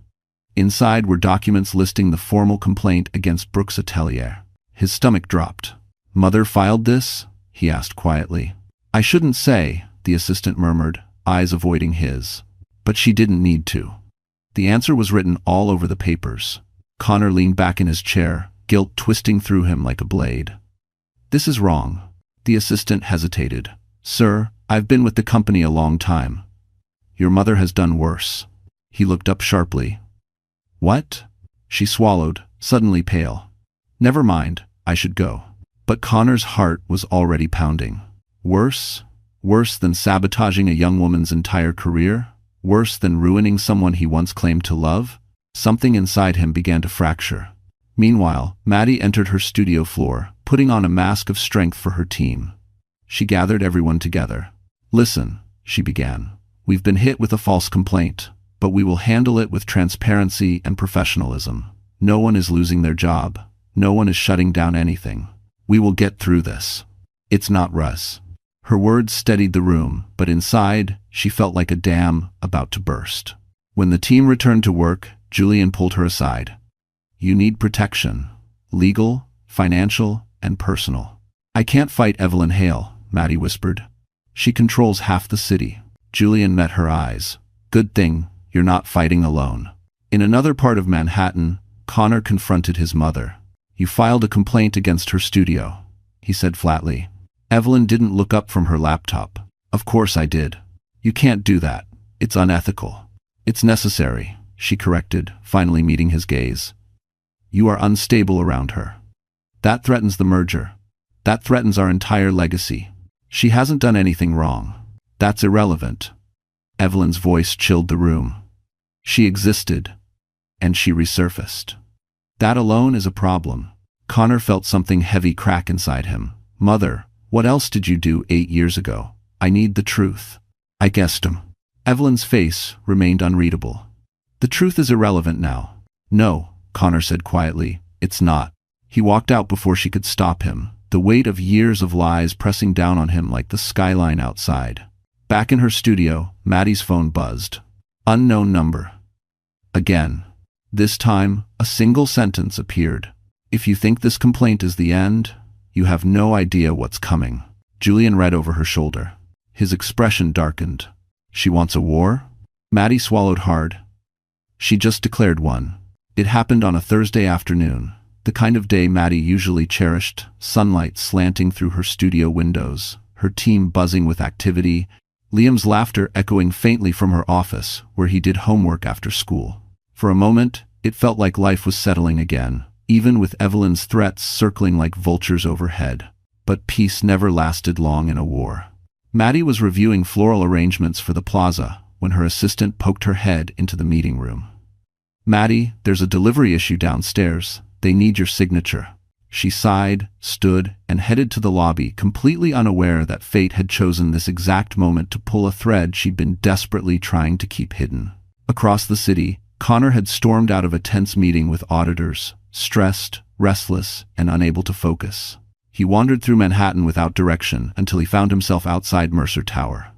Inside were documents listing the formal complaint against Brooks Atelier. His stomach dropped. Mother filed this? He asked quietly. I shouldn't say, the assistant murmured, eyes avoiding his. But she didn't need to. The answer was written all over the papers. Connor leaned back in his chair, guilt twisting through him like a blade. This is wrong. The assistant hesitated. Sir, I've been with the company a long time. Your mother has done worse. He looked up sharply. What? She swallowed, suddenly pale. Never mind, I should go. But Connor's heart was already pounding. Worse? Worse than sabotaging a young woman's entire career? Worse than ruining someone he once claimed to love? Something inside him began to fracture. Meanwhile, Maddie entered her studio floor, putting on a mask of strength for her team. She gathered everyone together. Listen, she began. We've been hit with a false complaint, but we will handle it with transparency and professionalism. No one is losing their job. No one is shutting down anything. We will get through this. It's not Russ. Her words steadied the room, but inside, she felt like a dam about to burst. When the team returned to work, Julian pulled her aside. You need protection. Legal, financial, and personal. I can't fight Evelyn Hale, Maddie whispered. She controls half the city. Julian met her eyes. Good thing, you're not fighting alone. In another part of Manhattan, Connor confronted his mother. You filed a complaint against her studio, he said flatly. Evelyn didn't look up from her laptop. Of course I did. You can't do that. It's unethical. It's necessary, she corrected, finally meeting his gaze. You are unstable around her. That threatens the merger. That threatens our entire legacy. She hasn't done anything wrong. That's irrelevant. Evelyn's voice chilled the room. She existed, and she resurfaced. That alone is a problem. Connor felt something heavy crack inside him. Mother, what else did you do 8 years ago? I need the truth. I guessed him. Evelyn's face remained unreadable. The truth is irrelevant now. No, Connor said quietly, it's not. He walked out before she could stop him, the weight of years of lies pressing down on him like the skyline outside. Back in her studio, Maddie's phone buzzed. Unknown number. Again. This time, a single sentence appeared. If you think this complaint is the end, you have no idea what's coming. Julian read over her shoulder. His expression darkened. She wants a war? Maddie swallowed hard. She just declared one. It happened on a Thursday afternoon, the kind of day Maddie usually cherished, sunlight slanting through her studio windows, her team buzzing with activity, Liam's laughter echoing faintly from her office, where he did homework after school. For a moment, it felt like life was settling again, even with Evelyn's threats circling like vultures overhead. But peace never lasted long in a war. Maddie was reviewing floral arrangements for the plaza when her assistant poked her head into the meeting room. Maddie, there's a delivery issue downstairs. They need your signature. She sighed, stood, and headed to the lobby, completely unaware that fate had chosen this exact moment to pull a thread she'd been desperately trying to keep hidden. Across the city, Connor had stormed out of a tense meeting with auditors, stressed, restless, and unable to focus. He wandered through Manhattan without direction until he found himself outside Mercer Tower.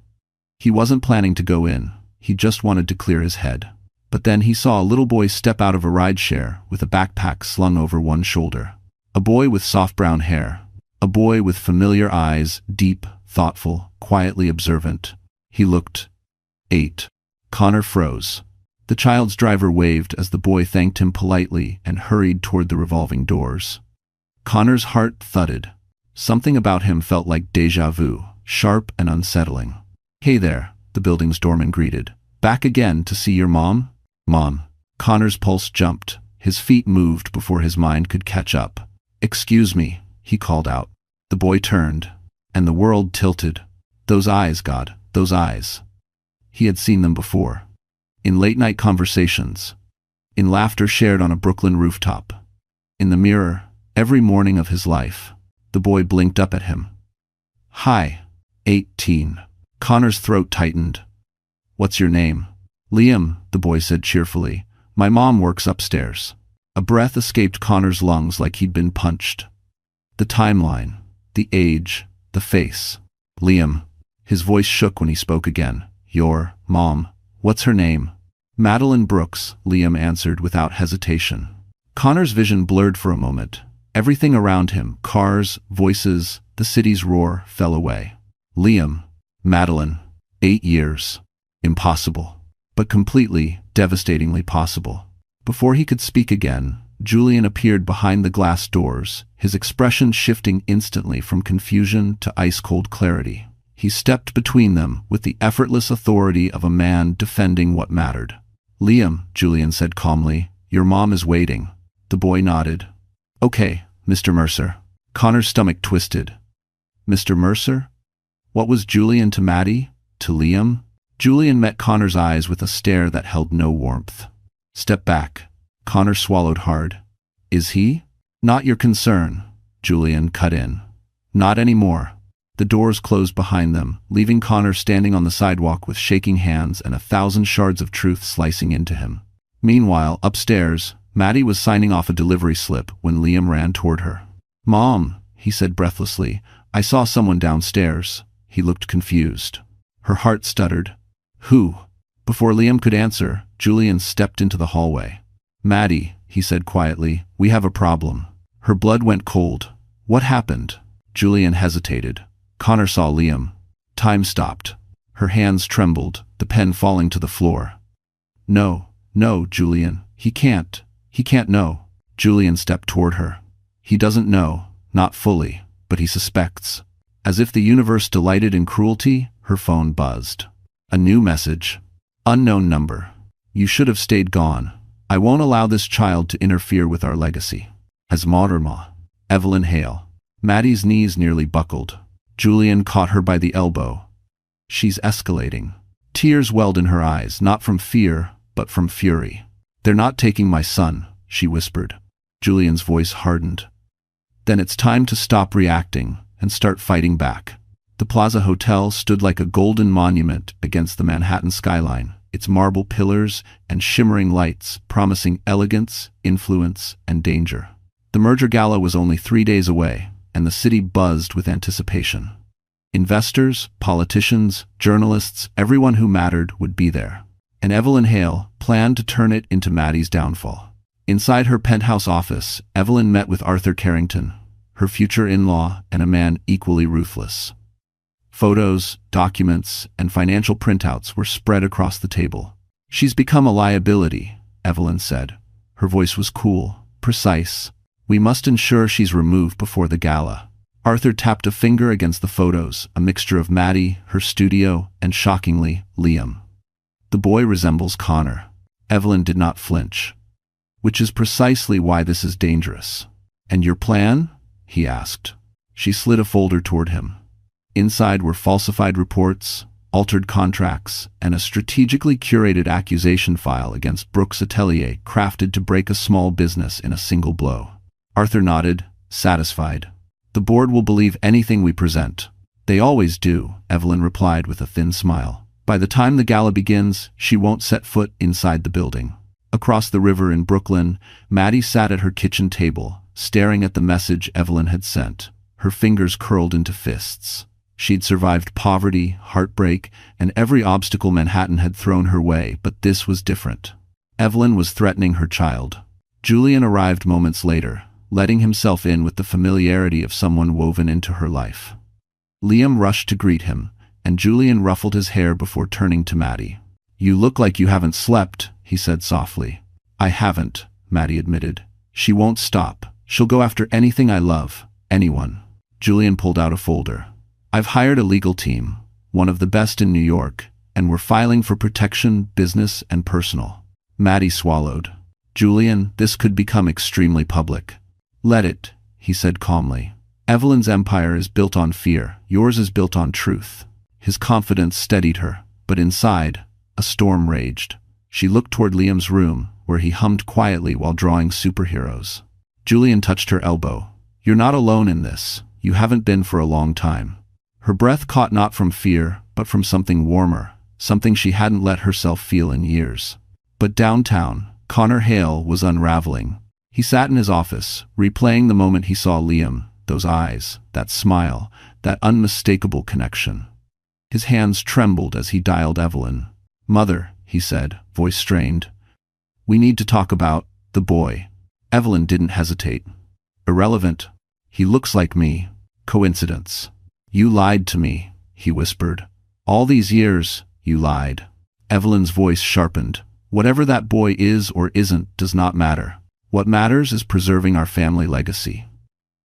He wasn't planning to go in, he just wanted to clear his head. But then he saw a little boy step out of a rideshare with a backpack slung over one shoulder. A boy with soft brown hair. A boy with familiar eyes, deep, thoughtful, quietly observant. He looked 8. Connor froze. The child's driver waved as the boy thanked him politely and hurried toward the revolving doors. Connor's heart thudded. Something about him felt like déjà vu, sharp and unsettling. Hey there, the building's doorman greeted. Back again to see your mom? Mom. Connor's pulse jumped. His feet moved before his mind could catch up. Excuse me, he called out. The boy turned, and the world tilted. Those eyes, God, those eyes. He had seen them before. In late-night conversations. In laughter shared on a Brooklyn rooftop. In the mirror, every morning of his life. The boy blinked up at him. Hi. 18. Connor's throat tightened. What's your name? Liam, the boy said cheerfully. My mom works upstairs. A breath escaped Connor's lungs like he'd been punched. The timeline, the age, the face. Liam. His voice shook when he spoke again. Your mom. What's her name? Madeline Brooks, Liam answered without hesitation. Connor's vision blurred for a moment. Everything around him, cars, voices, the city's roar, fell away. Liam. Madeline. 8 years. Impossible. But completely, devastatingly possible. Before he could speak again, Julian appeared behind the glass doors, his expression shifting instantly from confusion to ice-cold clarity. He stepped between them with the effortless authority of a man defending what mattered. "Liam," Julian said calmly, "your mom is waiting." The boy nodded. "Okay, Mr. Mercer." Connor's stomach twisted. Mr. Mercer? What was Julian to Maddie? To Liam? Julian met Connor's eyes with a stare that held no warmth. "Step back." Connor swallowed hard. "Is he?" "Not your concern," Julian cut in. "Not anymore." The doors closed behind them, leaving Connor standing on the sidewalk with shaking hands and 1,000 shards of truth slicing into him. Meanwhile, upstairs, Maddie was signing off a delivery slip when Liam ran toward her. "Mom," he said breathlessly, "I saw someone downstairs." He looked confused. Her heart stuttered. "Who?" Before Liam could answer, Julian stepped into the hallway. "Maddie," he said quietly, "we have a problem." Her blood went cold. "What happened?" Julian hesitated. Connor saw Liam. Time stopped. Her hands trembled, the pen falling to the floor. No, Julian. He can't know." Julian stepped toward her. "He doesn't know, not fully, but he suspects." As if the universe delighted in cruelty, her phone buzzed. A new message. "Unknown number. You should have stayed gone. I won't allow this child to interfere with our legacy. As Mauderma. Evelyn Hale." Maddie's knees nearly buckled. Julian caught her by the elbow. "She's escalating." Tears welled in her eyes, not from fear, but from fury. "They're not taking my son," she whispered. Julian's voice hardened. "Then it's time to stop reacting and start fighting back." The Plaza Hotel stood like a golden monument against the Manhattan skyline, its marble pillars and shimmering lights promising elegance, influence, and danger. The merger gala was only 3 days away, and the city buzzed with anticipation. Investors, politicians, journalists, everyone who mattered would be there. And Evelyn Hale planned to turn it into Maddie's downfall. Inside her penthouse office, Evelyn met with Arthur Carrington, her future in-law, and a man equally ruthless. Photos, documents, and financial printouts were spread across the table. "She's become a liability," Evelyn said. Her voice was cool, precise. "We must ensure she's removed before the gala." Arthur tapped a finger against the photos, a mixture of Maddie, her studio, and shockingly, Liam. "The boy resembles Connor." Evelyn did not flinch. "Which is precisely why this is dangerous." "And your plan?" he asked. She slid a folder toward him. Inside were falsified reports, altered contracts, and a strategically curated accusation file against Brooks Atelier crafted to break a small business in a single blow. Arthur nodded, satisfied. "The board will believe anything we present." "They always do," Evelyn replied with a thin smile. "By the time the gala begins, she won't set foot inside the building." Across the river in Brooklyn, Maddie sat at her kitchen table, staring at the message Evelyn had sent. Her fingers curled into fists. She'd survived poverty, heartbreak, and every obstacle Manhattan had thrown her way, but this was different. Evelyn was threatening her child. Julian arrived moments later, letting himself in with the familiarity of someone woven into her life. Liam rushed to greet him, and Julian ruffled his hair before turning to Maddie. "You look like you haven't slept," he said softly. "I haven't," Maddie admitted. "She won't stop. She'll go after anything I love, anyone." Julian pulled out a folder. "I've hired a legal team, one of the best in New York, and we're filing for protection, business, and personal." Maddie swallowed. "Julian, this could become extremely public." "Let it," he said calmly. "Evelyn's empire is built on fear, yours is built on truth." His confidence steadied her, but inside, a storm raged. She looked toward Liam's room, where he hummed quietly while drawing superheroes. Julian touched her elbow. "You're not alone in this. You haven't been for a long time." Her breath caught not from fear, but from something warmer, something she hadn't let herself feel in years. But downtown, Connor Hale was unraveling. He sat in his office, replaying the moment he saw Liam, those eyes, that smile, that unmistakable connection. His hands trembled as he dialed Evelyn. "Mother," he said, voice strained. "We need to talk about the boy." Evelyn didn't hesitate. "Irrelevant. He looks like me. Coincidence." "You lied to me," he whispered. "All these years, you lied." Evelyn's voice sharpened. "Whatever that boy is or isn't does not matter. What matters is preserving our family legacy.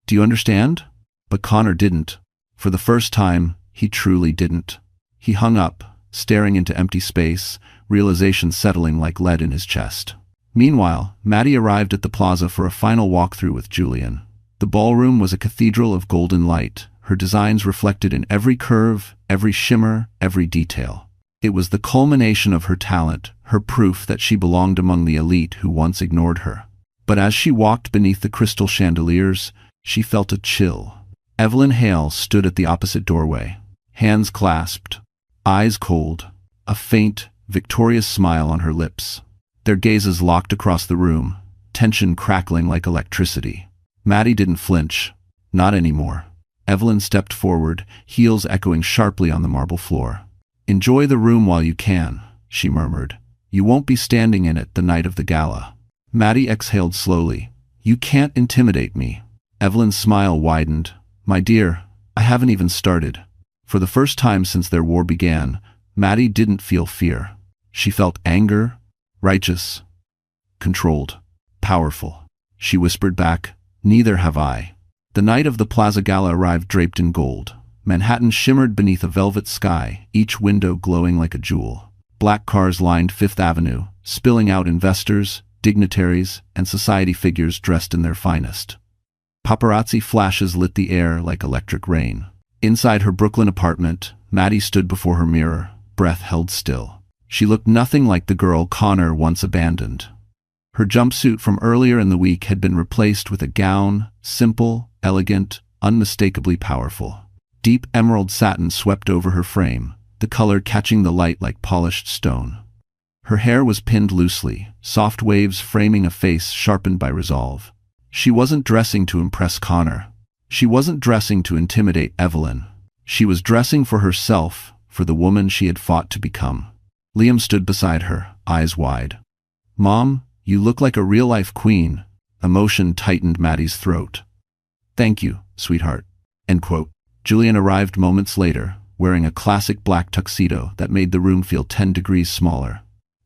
Do you understand? But Connor didn't. For the first time, he truly didn't. He hung up, staring into empty space, realization settling like lead in his chest. Meanwhile, Maddie arrived at the plaza for a final walkthrough with Julian. The ballroom was a cathedral of golden light, her designs reflected in every curve, every shimmer, every detail. It was the culmination of her talent, her proof that she belonged among the elite who once ignored her. But as she walked beneath the crystal chandeliers, she felt a chill. Evelyn Hale stood at the opposite doorway, hands clasped, eyes cold, a faint, victorious smile on her lips. Their gazes locked across the room, tension crackling like electricity. Maddie didn't flinch. Not anymore. Evelyn stepped forward, heels echoing sharply on the marble floor. "Enjoy the room while you can," she murmured. "You won't be standing in it the night of the gala." Maddie exhaled slowly. "You can't intimidate me." Evelyn's smile widened. "My dear, I haven't even started." For the first time since their war began, Maddie didn't feel fear. She felt anger, righteous, controlled, powerful. She whispered back, "Neither have I." The night of the Plaza Gala arrived draped in gold. Manhattan shimmered beneath a velvet sky, each window glowing like a jewel. Black cars lined Fifth Avenue, spilling out investors, dignitaries, and society figures dressed in their finest. Paparazzi flashes lit the air like electric rain. Inside her Brooklyn apartment, Maddie stood before her mirror, breath held still. She looked nothing like the girl Connor once abandoned. Her jumpsuit from earlier in the week had been replaced with a gown, simple, elegant, unmistakably powerful. Deep emerald satin swept over her frame, the color catching the light like polished stone. Her hair was pinned loosely, soft waves framing a face sharpened by resolve. She wasn't dressing to impress Connor. She wasn't dressing to intimidate Evelyn. She was dressing for herself, for the woman she had fought to become. Liam stood beside her, eyes wide. "Mom, you look like a real-life queen." Emotion tightened Maddie's throat. "Thank you, sweetheart." End quote. Julian arrived moments later, wearing a classic black tuxedo that made the room feel 10 degrees smaller.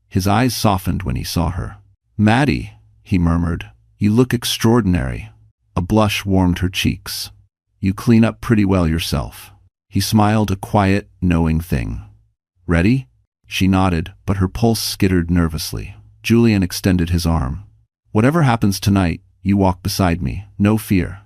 His eyes softened when he saw her. "Maddie," he murmured, "you look extraordinary." A blush warmed her cheeks. "You clean up pretty well yourself." He smiled, a quiet, knowing thing. "Ready?" She nodded, but her pulse skittered nervously. Julian extended his arm. "Whatever happens tonight, you walk beside me. No fear.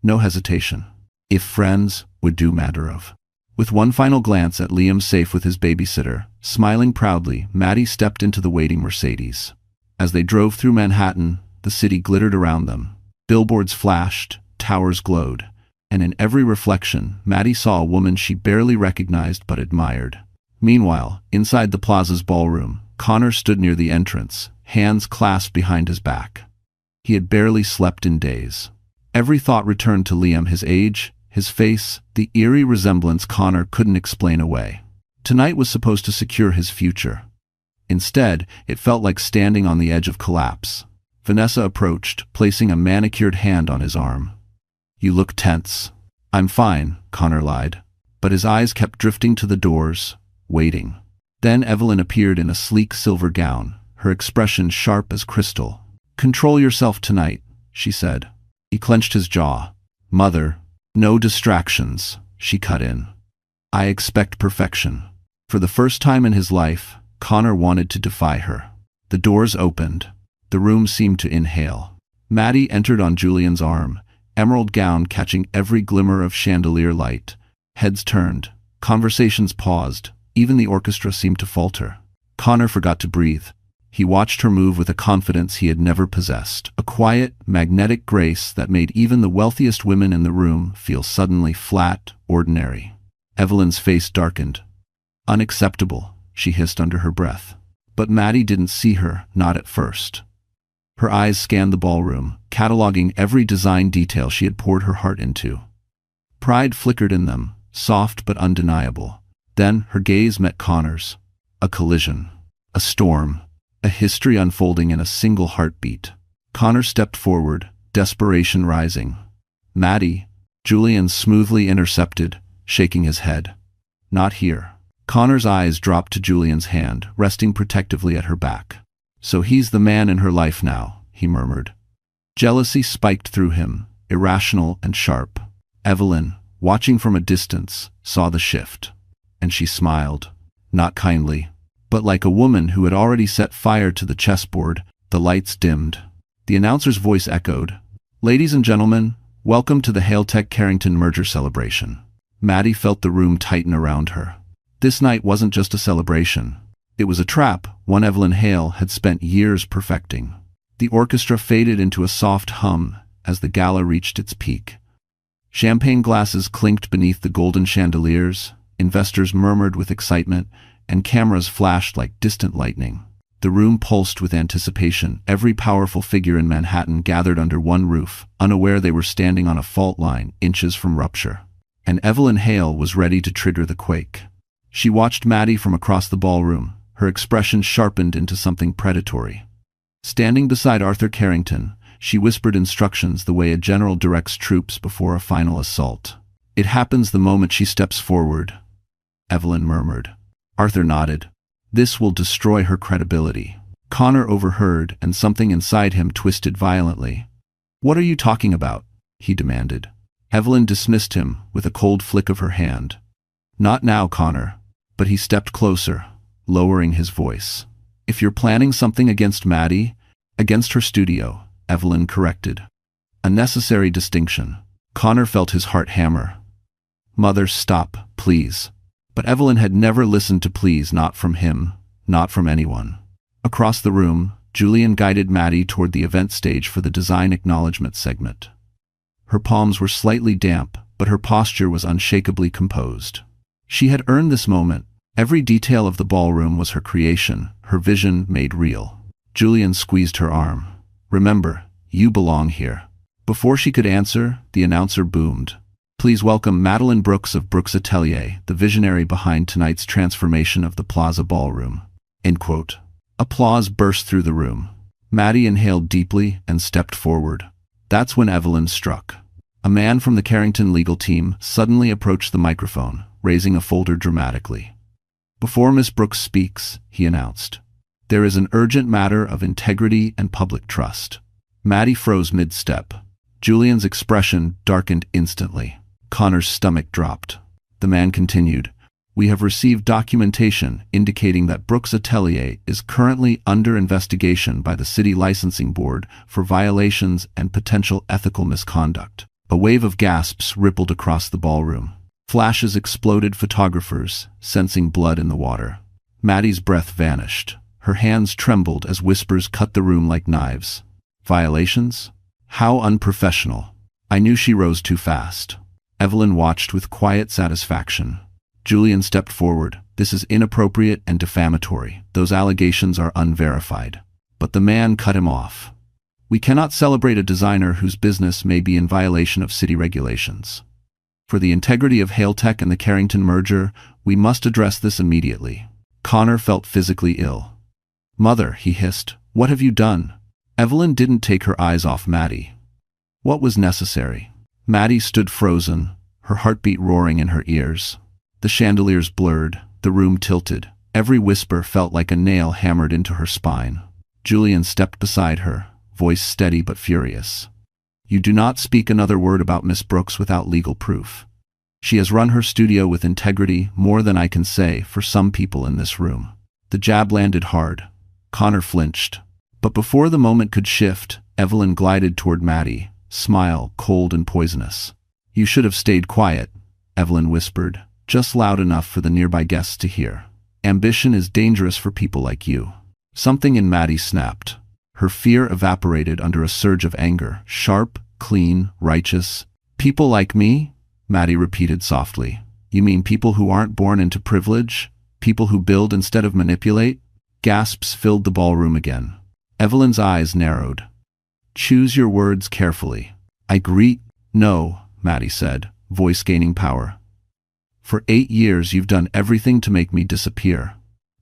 No hesitation. If friends would do matter of." With one final glance at Liam safe with his babysitter, smiling proudly, Maddie stepped into the waiting Mercedes. As they drove through Manhattan, the city glittered around them. Billboards flashed, towers glowed, and in every reflection, Maddie saw a woman she barely recognized but admired. Meanwhile, inside the plaza's ballroom, Connor stood near the entrance, hands clasped behind his back. He had barely slept in days. Every thought returned to Liam, his age, his face, the eerie resemblance Connor couldn't explain away. Tonight was supposed to secure his future. Instead, it felt like standing on the edge of collapse. Vanessa approached, placing a manicured hand on his arm. "You look tense." "I'm fine," Connor lied. But his eyes kept drifting to the doors, waiting. Then Evelyn appeared in a sleek silver gown, her expression sharp as crystal. "Control yourself tonight," she said. He clenched his jaw. "Mother, no distractions," she cut in. "I expect perfection." For the first time in his life, Connor wanted to defy her. The doors opened. The room seemed to inhale. Maddie entered on Julian's arm, emerald gown catching every glimmer of chandelier light. Heads turned. Conversations paused. Even the orchestra seemed to falter. Connor forgot to breathe. He watched her move with a confidence he had never possessed, a quiet, magnetic grace that made even the wealthiest women in the room feel suddenly flat, ordinary. Evelyn's face darkened. "Unacceptable," she hissed under her breath. But Maddie didn't see her, not at first. Her eyes scanned the ballroom, cataloging every design detail she had poured her heart into. Pride flickered in them, soft but undeniable. Then her gaze met Connor's. A collision. A storm. A history unfolding in a single heartbeat. Connor stepped forward, desperation rising. "Maddie," Julian smoothly intercepted, shaking his head. "Not here." Connor's eyes dropped to Julian's hand, resting protectively at her back. "So he's the man in her life now," he murmured. Jealousy spiked through him, irrational and sharp. Evelyn, watching from a distance, saw the shift. And she smiled. Not kindly, but like a woman who had already set fire to the chessboard. The lights dimmed. The announcer's voice echoed. "Ladies and gentlemen, welcome to the Haletech Carrington merger celebration." Maddie felt the room tighten around her. This night wasn't just a celebration. It was a trap one Evelyn Hale had spent years perfecting. The orchestra faded into a soft hum as the gala reached its peak. Champagne glasses clinked beneath the golden chandeliers, investors murmured with excitement, and cameras flashed like distant lightning. The room pulsed with anticipation. Every powerful figure in Manhattan gathered under one roof, unaware they were standing on a fault line inches from rupture. And Evelyn Hale was ready to trigger the quake. She watched Maddie from across the ballroom, her expression sharpened into something predatory. Standing beside Arthur Carrington, she whispered instructions the way a general directs troops before a final assault. "It happens the moment she steps forward," Evelyn murmured. Arthur nodded. "This will destroy her credibility." Connor overheard, and something inside him twisted violently. "What are you talking about?" he demanded. Evelyn dismissed him with a cold flick of her hand. "Not now, Connor." But he stepped closer, lowering his voice. "If you're planning something against Maddie, against her studio," Evelyn corrected. A necessary distinction. Connor felt his heart hammer. "Mother, stop, please." But Evelyn had never listened to pleas, not from him, not from anyone. Across the room, Julian guided Maddie toward the event stage for the design acknowledgement segment. Her palms were slightly damp, but her posture was unshakably composed. She had earned this moment. Every detail of the ballroom was her creation, her vision made real. Julian squeezed her arm. "Remember, you belong here." Before she could answer, the announcer boomed. "Please welcome Madeline Brooks of Brooks Atelier, the visionary behind tonight's transformation of the Plaza Ballroom." End quote. Applause burst through the room. Maddie inhaled deeply and stepped forward. That's when Evelyn struck. A man from the Carrington legal team suddenly approached the microphone, raising a folder dramatically. "Before Miss Brooks speaks," he announced, "there is an urgent matter of integrity and public trust." Maddie froze mid-step. Julian's expression darkened instantly. Connor's stomach dropped. The man continued, "We have received documentation indicating that Brooks Atelier is currently under investigation by the City Licensing Board for violations and potential ethical misconduct." A wave of gasps rippled across the ballroom. Flashes exploded. Photographers, sensing blood in the water. Maddie's breath vanished. Her hands trembled as whispers cut the room like knives. Violations? How unprofessional. I knew. She rose too fast. Evelyn watched with quiet satisfaction. Julian stepped forward. "This is inappropriate and defamatory. Those allegations are unverified." But the man cut him off. "We cannot celebrate a designer whose business may be in violation of city regulations. For the integrity of Haletech and the Carrington merger, we must address this immediately." Connor felt physically ill. "Mother," he hissed, "what have you done?" Evelyn didn't take her eyes off Maddie. What was necessary? Maddie stood frozen, her heartbeat roaring in her ears. The chandeliers blurred, the room tilted. Every whisper felt like a nail hammered into her spine. Julian stepped beside her, voice steady but furious. "You do not speak another word about Miss Brooks without legal proof. She has run her studio with integrity, more than I can say for some people in this room." The jab landed hard. Connor flinched. But before the moment could shift, Evelyn glided toward Maddie, smile cold and poisonous. "You should have stayed quiet," Evelyn whispered, just loud enough for the nearby guests to hear. "Ambition is dangerous for people like you." Something in Maddie snapped. Her fear evaporated under a surge of anger. Sharp, clean, righteous. "People like me?" Maddie repeated softly. "You mean people who aren't born into privilege? People who build instead of manipulate?" Gasps filled the ballroom again. Evelyn's eyes narrowed. "Choose your words carefully." "No," Maddie said, voice gaining power. "For 8 years you've done everything to make me disappear.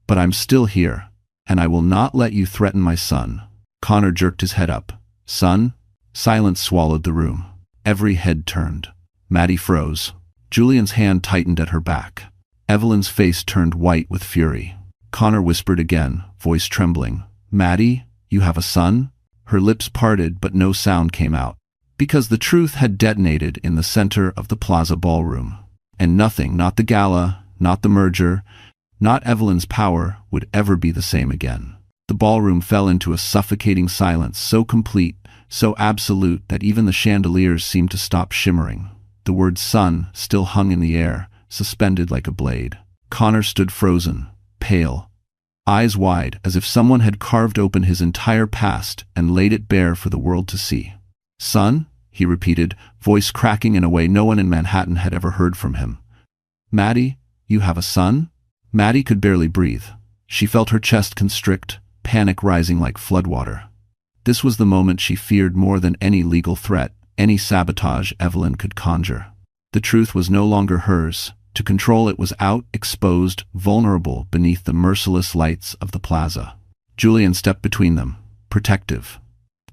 But I'm still here, and I will not let you threaten my son." Connor jerked his head up. "Son?" Silence swallowed the room. Every head turned. Maddie froze. Julian's hand tightened at her back. Evelyn's face turned white with fury. Connor whispered again, voice trembling. "Maddie, you have a son?" Her lips parted, but no sound came out. Because the truth had detonated in the center of the plaza ballroom. And nothing, not the gala, not the merger, not Evelyn's power, would ever be the same again. The ballroom fell into a suffocating silence so complete, so absolute that even the chandeliers seemed to stop shimmering. The word son still hung in the air, suspended like a blade. Connor stood frozen, pale, eyes wide, as if someone had carved open his entire past and laid it bare for the world to see. "Son?" he repeated, voice cracking in a way no one in Manhattan had ever heard from him. "Maddie, you have a son?" Maddie could barely breathe. She felt her chest constrict, panic rising like floodwater. This was the moment she feared more than any legal threat, any sabotage Evelyn could conjure. The truth was no longer hers. To control it was out, exposed, vulnerable beneath the merciless lights of the plaza. Julian stepped between them, protective.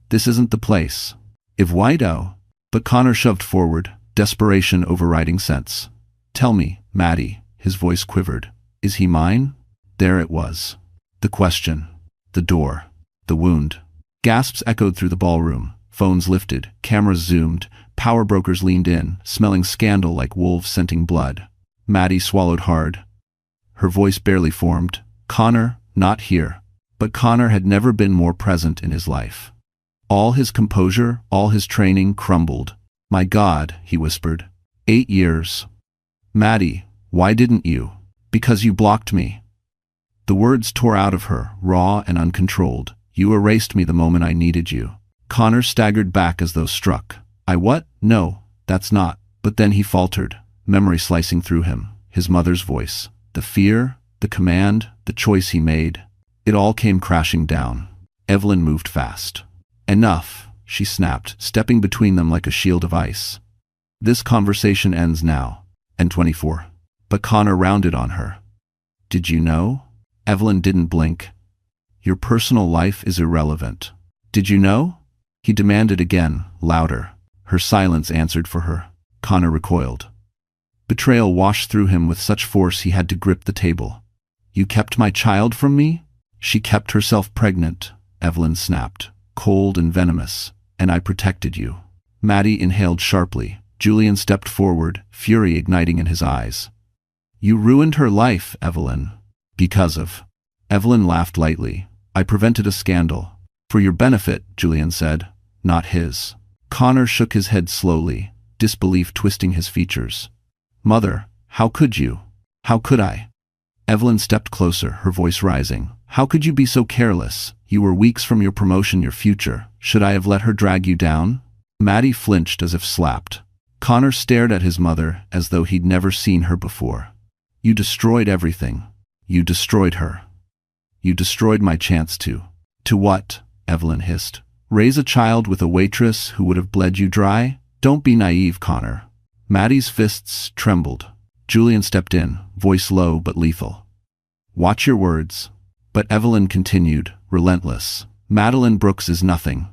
"This isn't the place. If Wido..." But Connor shoved forward, desperation overriding sense. "Tell me, Maddie," his voice quivered. "Is he mine?" There it was. The question. The door. The wound. Gasps echoed through the ballroom. Phones lifted, cameras zoomed, power brokers leaned in, smelling scandal like wolves scenting blood. Maddie swallowed hard. Her voice barely formed. "Connor, not here." But Connor had never been more present in his life. All his composure, all his training crumbled. "My God," he whispered. 8 years. "Maddie, why didn't you?" "Because you blocked me." The words tore out of her, raw and uncontrolled. "You erased me the moment I needed you." Connor staggered back as though struck. "I what? No, that's not." But then he faltered, memory slicing through him. His mother's voice. The fear, the command, the choice he made. It all came crashing down. Evelyn moved fast. "Enough," she snapped, stepping between them like a shield of ice. "This conversation ends now." And 24. But Connor rounded on her. "Did you know?" Evelyn didn't blink. "Your personal life is irrelevant." "Did you know?" He demanded again, louder. Her silence answered for her. Connor recoiled. Betrayal washed through him with such force he had to grip the table. "You kept my child from me?" "She kept herself pregnant," Evelyn snapped, cold and venomous. "And I protected you." Maddie inhaled sharply. Julian stepped forward, fury igniting in his eyes. "You ruined her life, Evelyn." "Because of..." Evelyn laughed lightly. "I prevented a scandal." "For your benefit," Julian said, "not his." Connor shook his head slowly, disbelief twisting his features. "Mother, how could you? How could I?" Evelyn stepped closer, her voice rising. "How could you be so careless? You were weeks from your promotion, your future. Should I have let her drag you down?" Maddie flinched as if slapped. Connor stared at his mother as though he'd never seen her before. "You destroyed everything. You destroyed her. You destroyed my chance to..." "To what?" Evelyn hissed. "Raise a child with a waitress who would have bled you dry? Don't be naive, Connor." Maddie's fists trembled. Julian stepped in, voice low but lethal. "Watch your words." But Evelyn continued, relentless. "Madeline Brooks is nothing.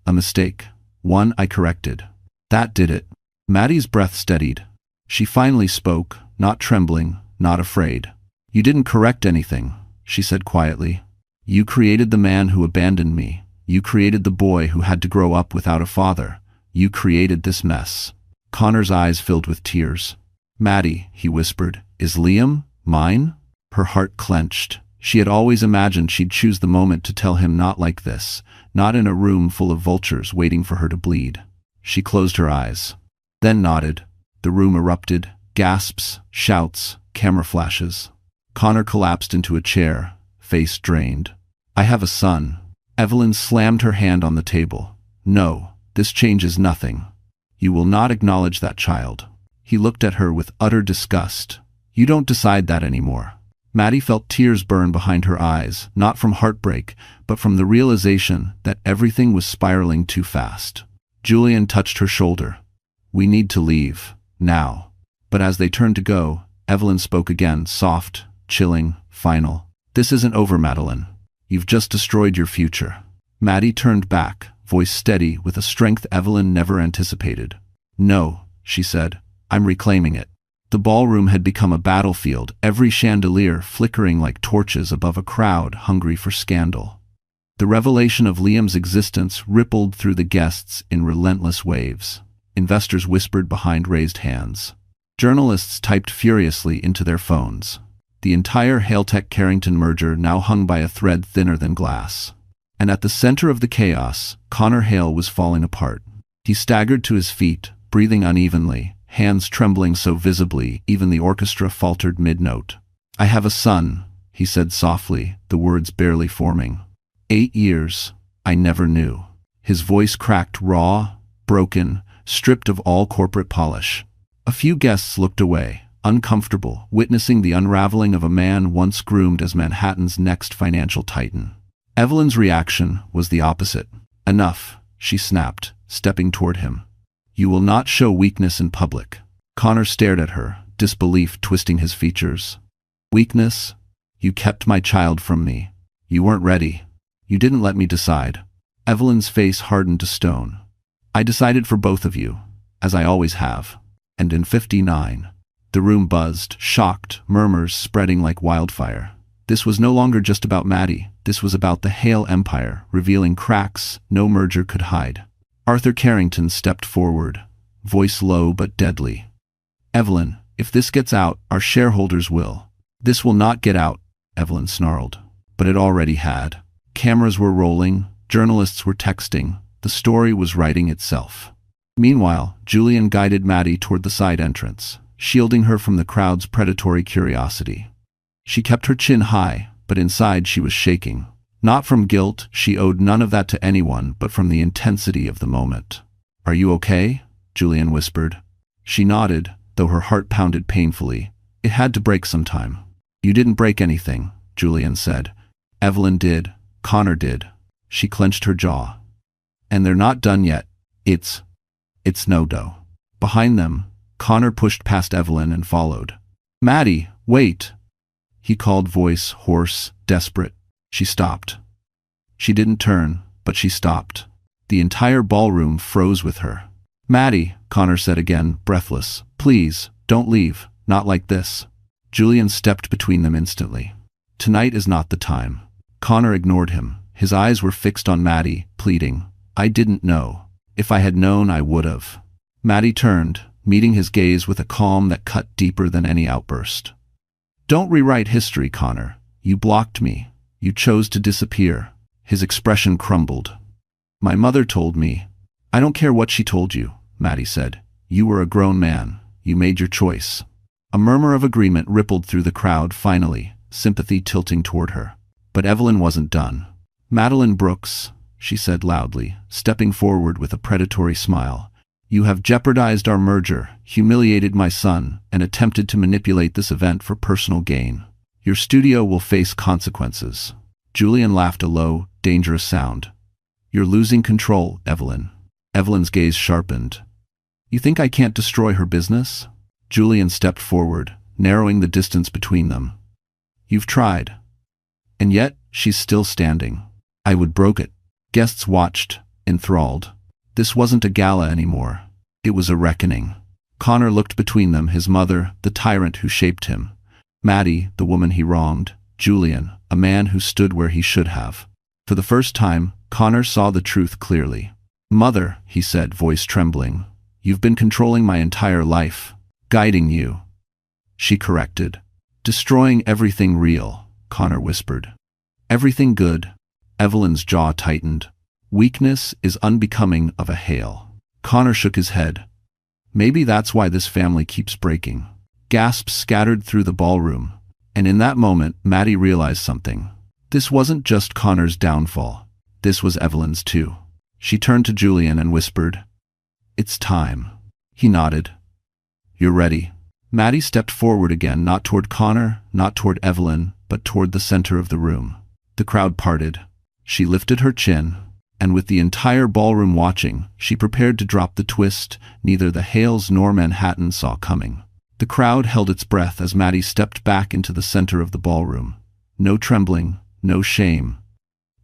A mistake. One I corrected. That did it." Maddie's breath steadied. She finally spoke, not trembling, not afraid. "You didn't correct anything," she said quietly. "You created the man who abandoned me. You created the boy who had to grow up without a father. You created this mess." Connor's eyes filled with tears. "Maddie," he whispered, "is Liam mine?" Her heart clenched. She had always imagined she'd choose the moment to tell him not like this, not in a room full of vultures waiting for her to bleed. She closed her eyes, then nodded. The room erupted, gasps, shouts, camera flashes. Connor collapsed into a chair, face drained. "I have a son." Evelyn slammed her hand on the table. "No, this changes nothing. You will not acknowledge that child." He looked at her with utter disgust. "You don't decide that anymore." Maddie felt tears burn behind her eyes, not from heartbreak, but from the realization that everything was spiraling too fast. Julian touched her shoulder. "We need to leave, now." But as they turned to go, Evelyn spoke again, soft, chilling, final. "This isn't over, Madeline. You've just destroyed your future." Maddie turned back, voice steady with a strength Evelyn never anticipated. "No," she said, "I'm reclaiming it." The ballroom had become a battlefield, every chandelier flickering like torches above a crowd hungry for scandal. The revelation of Liam's existence rippled through the guests in relentless waves. Investors whispered behind raised hands. Journalists typed furiously into their phones. The entire Haletech-Carrington merger now hung by a thread thinner than glass. And at the center of the chaos, Connor Hale was falling apart. He staggered to his feet, breathing unevenly, hands trembling so visibly even the orchestra faltered mid-note. "I have a son," he said softly, the words barely forming. 8 years, I never knew. His voice cracked raw, broken, stripped of all corporate polish. A few guests looked away, uncomfortable, witnessing the unraveling of a man once groomed as Manhattan's next financial titan. Evelyn's reaction was the opposite. "Enough," she snapped, stepping toward him. "You will not show weakness in public." Connor stared at her, disbelief twisting his features. "Weakness? You kept my child from me. You weren't ready. You didn't let me decide." Evelyn's face hardened to stone. "I decided for both of you, as I always have. And in 59. The room buzzed, shocked, murmurs spreading like wildfire. This was no longer just about Maddie. This was about the Hale empire, revealing cracks no merger could hide. Arthur Carrington stepped forward, voice low but deadly. "Evelyn, if this gets out, our shareholders will." "This will not get out," Evelyn snarled. But it already had. Cameras were rolling, journalists were texting, the story was writing itself. Meanwhile, Julian guided Maddie toward the side entrance, shielding her from the crowd's predatory curiosity. She kept her chin high, but inside she was shaking. Not from guilt, she owed none of that to anyone, but from the intensity of the moment. "Are you okay?" Julian whispered. She nodded, though her heart pounded painfully. It had to break sometime. "You didn't break anything," Julian said. "Evelyn did. Connor did." She clenched her jaw. "And they're not done yet. It's no-do." Behind them, Connor pushed past Evelyn and followed. "Maddie, wait!" He called, voice hoarse, desperate. She stopped. She didn't turn, but she stopped. The entire ballroom froze with her. "Maddie," Connor said again, breathless, "please, don't leave, not like this." Julian stepped between them instantly. "Tonight is not the time." Connor ignored him. His eyes were fixed on Maddie, pleading. "I didn't know. If I had known, I would have." Maddie turned, meeting his gaze with a calm that cut deeper than any outburst. "Don't rewrite history, Connor. You blocked me. You chose to disappear." His expression crumbled. "My mother told me." "I don't care what she told you," Maddie said. "You were a grown man. You made your choice." A murmur of agreement rippled through the crowd finally, sympathy tilting toward her. But Evelyn wasn't done. "Madeline Brooks," she said loudly, stepping forward with a predatory smile, "you have jeopardized our merger, humiliated my son, and attempted to manipulate this event for personal gain. Your studio will face consequences." Julian laughed a low, dangerous sound. "You're losing control, Evelyn." Evelyn's gaze sharpened. "You think I can't destroy her business?" Julian stepped forward, narrowing the distance between them. "You've tried. And yet, she's still standing." "I would broke it." Guests watched, enthralled. This wasn't a gala anymore. It was a reckoning. Connor looked between them, his mother, the tyrant who shaped him. Maddie, the woman he wronged. Julian, a man who stood where he should have. For the first time, Connor saw the truth clearly. "Mother," he said, voice trembling, "you've been controlling my entire life. Guiding you." She corrected. "Destroying everything real," Connor whispered. "Everything good." Evelyn's jaw tightened. "Weakness is unbecoming of a Hale." Connor shook his head. "Maybe that's why this family keeps breaking." Gasps scattered through the ballroom, and in that moment Maddie realized something. This wasn't just Connor's downfall. This was Evelyn's too. She turned to Julian and whispered, "It's time." He nodded. "You're ready." Maddie stepped forward again, not toward Connor, not toward Evelyn, but toward the center of the room. The crowd parted. She lifted her chin, and with the entire ballroom watching, she prepared to drop the twist neither the Hales nor Manhattan saw coming. The crowd held its breath as Maddie stepped back into the center of the ballroom. No trembling, no shame.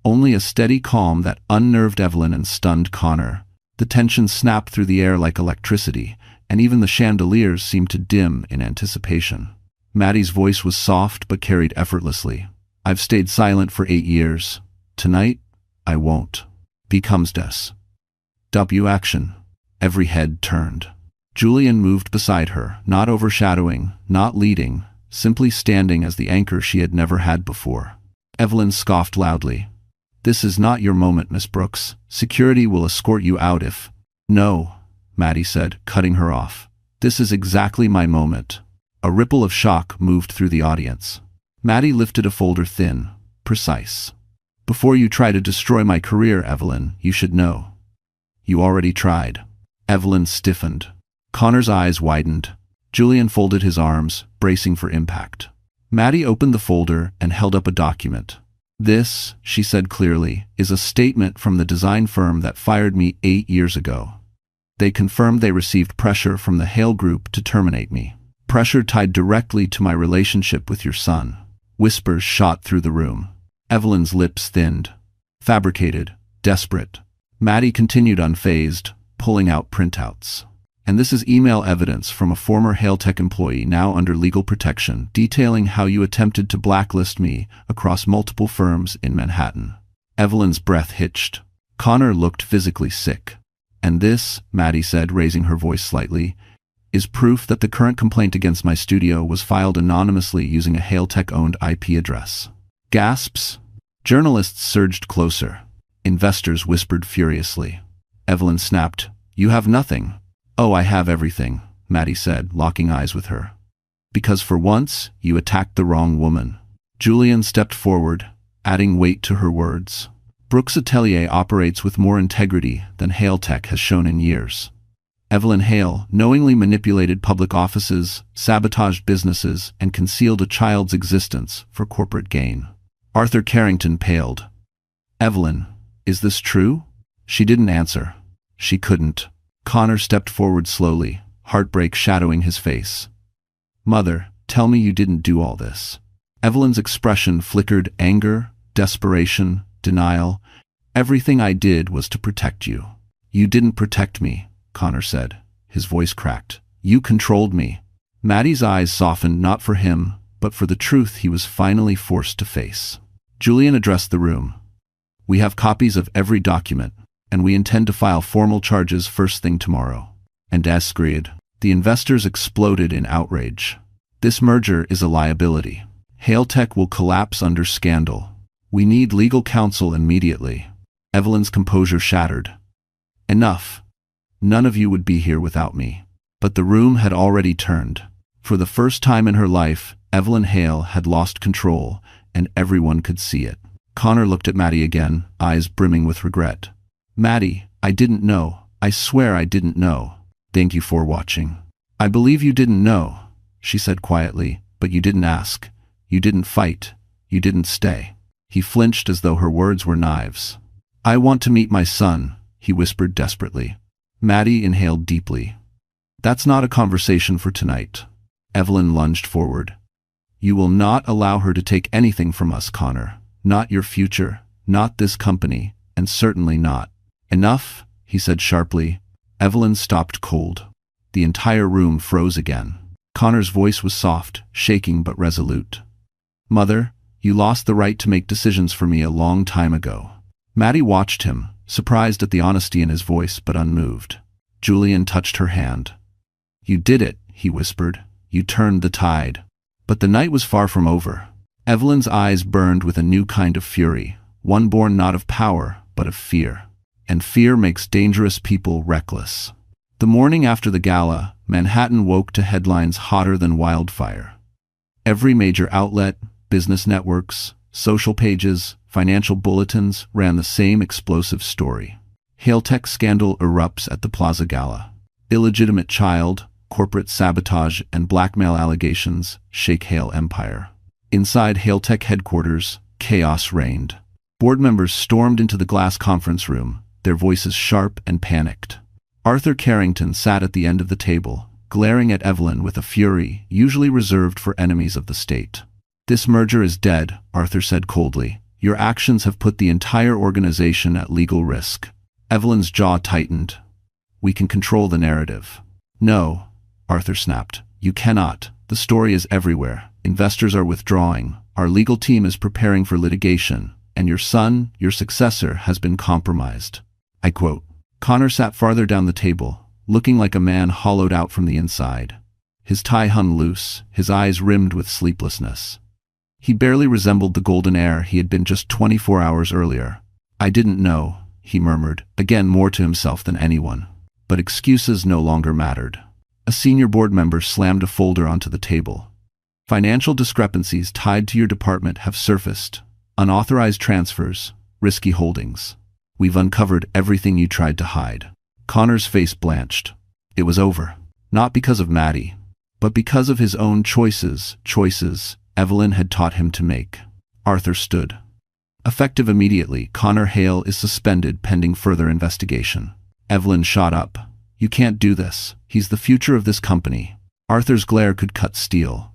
Only a steady calm that unnerved Evelyn and stunned Connor. The tension snapped through the air like electricity, and even the chandeliers seemed to dim in anticipation. Maddie's voice was soft but carried effortlessly. "I've stayed silent for 8 years. Tonight, I won't. Becomes des. W action. Every head turned. Julian moved beside her, not overshadowing, not leading, simply standing as the anchor she had never had before. Evelyn scoffed loudly. This is not your moment, Miss Brooks. Security will escort you out if— No, Maddie said, cutting her off. This is exactly my moment. A ripple of shock moved through the audience. Maddie lifted a folder thin, precise. Before you try to destroy my career, Evelyn, you should know. You already tried. Evelyn stiffened. Connor's eyes widened. Julian folded his arms, bracing for impact. Maddie opened the folder and held up a document. This, she said clearly, is a statement from the design firm that fired me 8 years ago. They confirmed they received pressure from the Hale Group to terminate me. Pressure tied directly to my relationship with your son. Whispers shot through the room. Evelyn's lips thinned. Fabricated, desperate. Maddie continued unfazed, pulling out printouts. And this is email evidence from a former HaleTech employee now under legal protection, detailing how you attempted to blacklist me across multiple firms in Manhattan. Evelyn's breath hitched. Connor looked physically sick. And this, Maddie said, raising her voice slightly, is proof that the current complaint against my studio was filed anonymously using a HaleTech-owned IP address. Gasps. Journalists surged closer. Investors whispered furiously. Evelyn snapped, "You have nothing." "Oh, I have everything," Maddie said, locking eyes with her. "Because for once, you attacked the wrong woman." Julian stepped forward, adding weight to her words. Brooks Atelier operates with more integrity than HaleTech has shown in years. Evelyn Hale knowingly manipulated public offices, sabotaged businesses, and concealed a child's existence for corporate gain. Arthur Carrington paled. "Evelyn, is this true?" She didn't answer. She couldn't. Connor stepped forward slowly, heartbreak shadowing his face. "Mother, tell me you didn't do all this." Evelyn's expression flickered anger, desperation, denial. "Everything I did was to protect you." "You didn't protect me," Connor said. His voice cracked. "You controlled me." Maddie's eyes softened not for him, but for the truth he was finally forced to face. Julian addressed the room. "We have copies of every document, and we intend to file formal charges first thing tomorrow." And as agreed, the investors exploded in outrage. "This merger is a liability. HaleTech will collapse under scandal. We need legal counsel immediately." Evelyn's composure shattered. "Enough. None of you would be here without me." But the room had already turned. For the first time in her life, Evelyn Hale had lost control, and everyone could see it. Connor looked at Maddie again, eyes brimming with regret. "Maddie, I didn't know. I swear I didn't know. Thank you for watching." "I believe you didn't know," she said quietly, "but you didn't ask. You didn't fight. You didn't stay." He flinched as though her words were knives. "I want to meet my son," he whispered desperately. Maddie inhaled deeply. "That's not a conversation for tonight." Evelyn lunged forward. "You will not allow her to take anything from us, Connor. Not your future, not this company, and certainly not." "Enough," he said sharply. Evelyn stopped cold. The entire room froze again. Connor's voice was soft, shaking but resolute. "Mother, you lost the right to make decisions for me a long time ago." Maddie watched him, surprised at the honesty in his voice but unmoved. Julian touched her hand. "You did it," he whispered. "You turned the tide." But the night was far from over. Evelyn's eyes burned with a new kind of fury, one born not of power, but of fear. And fear makes dangerous people reckless. The morning after the gala, Manhattan woke to headlines hotter than wildfire. Every major outlet, business networks, social pages, financial bulletins ran the same explosive story. HaleTech scandal erupts at the Plaza Gala. Illegitimate child, corporate sabotage, and blackmail allegations shake Hale empire. Inside HaleTech headquarters, chaos reigned. Board members stormed into the glass conference room, their voices sharp and panicked. Arthur Carrington sat at the end of the table, glaring at Evelyn with a fury usually reserved for enemies of the state. "This merger is dead," Arthur said coldly. "Your actions have put the entire organization at legal risk." Evelyn's jaw tightened. "We can control the narrative." "No," Arthur snapped. "You cannot. The story is everywhere. Investors are withdrawing. Our legal team is preparing for litigation. and your son, your successor, has been compromised. I quote. Connor sat farther down the table, looking like a man hollowed out from the inside. His tie hung loose, his eyes rimmed with sleeplessness. He barely resembled the golden heir he had been just 24 hours earlier. I didn't know, he murmured, again more to himself than anyone. But excuses no longer mattered. A senior board member slammed a folder onto the table. Financial discrepancies tied to your department have surfaced. Unauthorized transfers, risky holdings. We've uncovered everything you tried to hide. Connor's face blanched. It was over. Not because of Maddie, but because of his own choices Evelyn had taught him to make. Arthur stood. Effective immediately, Connor Hale is suspended pending further investigation. Evelyn shot up. You can't do this. He's the future of this company. Arthur's glare could cut steel.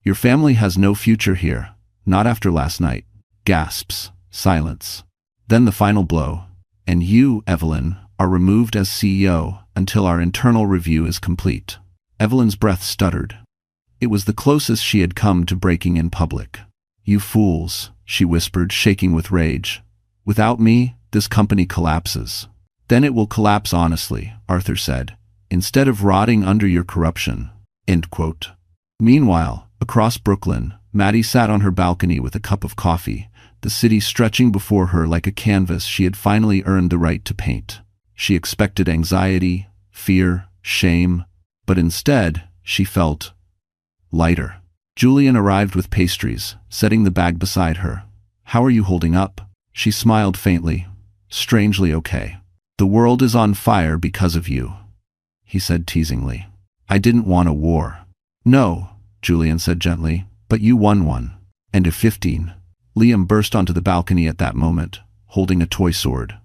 Your family has no future here. Not after last night. Gasps. Silence. Then the final blow. And you, Evelyn, are removed as CEO until our internal review is complete. Evelyn's breath stuttered. It was the closest she had come to breaking in public. You fools, she whispered, shaking with rage. Without me, this company collapses. Then it will collapse honestly, Arthur said, instead of rotting under your corruption. End quote. Meanwhile, across Brooklyn, Maddie sat on her balcony with a cup of coffee, the city stretching before her like a canvas she had finally earned the right to paint. She expected anxiety, fear, shame, but instead, she felt lighter. Julian arrived with pastries, setting the bag beside her. How are you holding up? She smiled faintly. Strangely okay. The world is on fire because of you, he said teasingly. I didn't want a war. No, Julian said gently, but you won one. And if 15. Liam burst onto the balcony at that moment, holding a toy sword.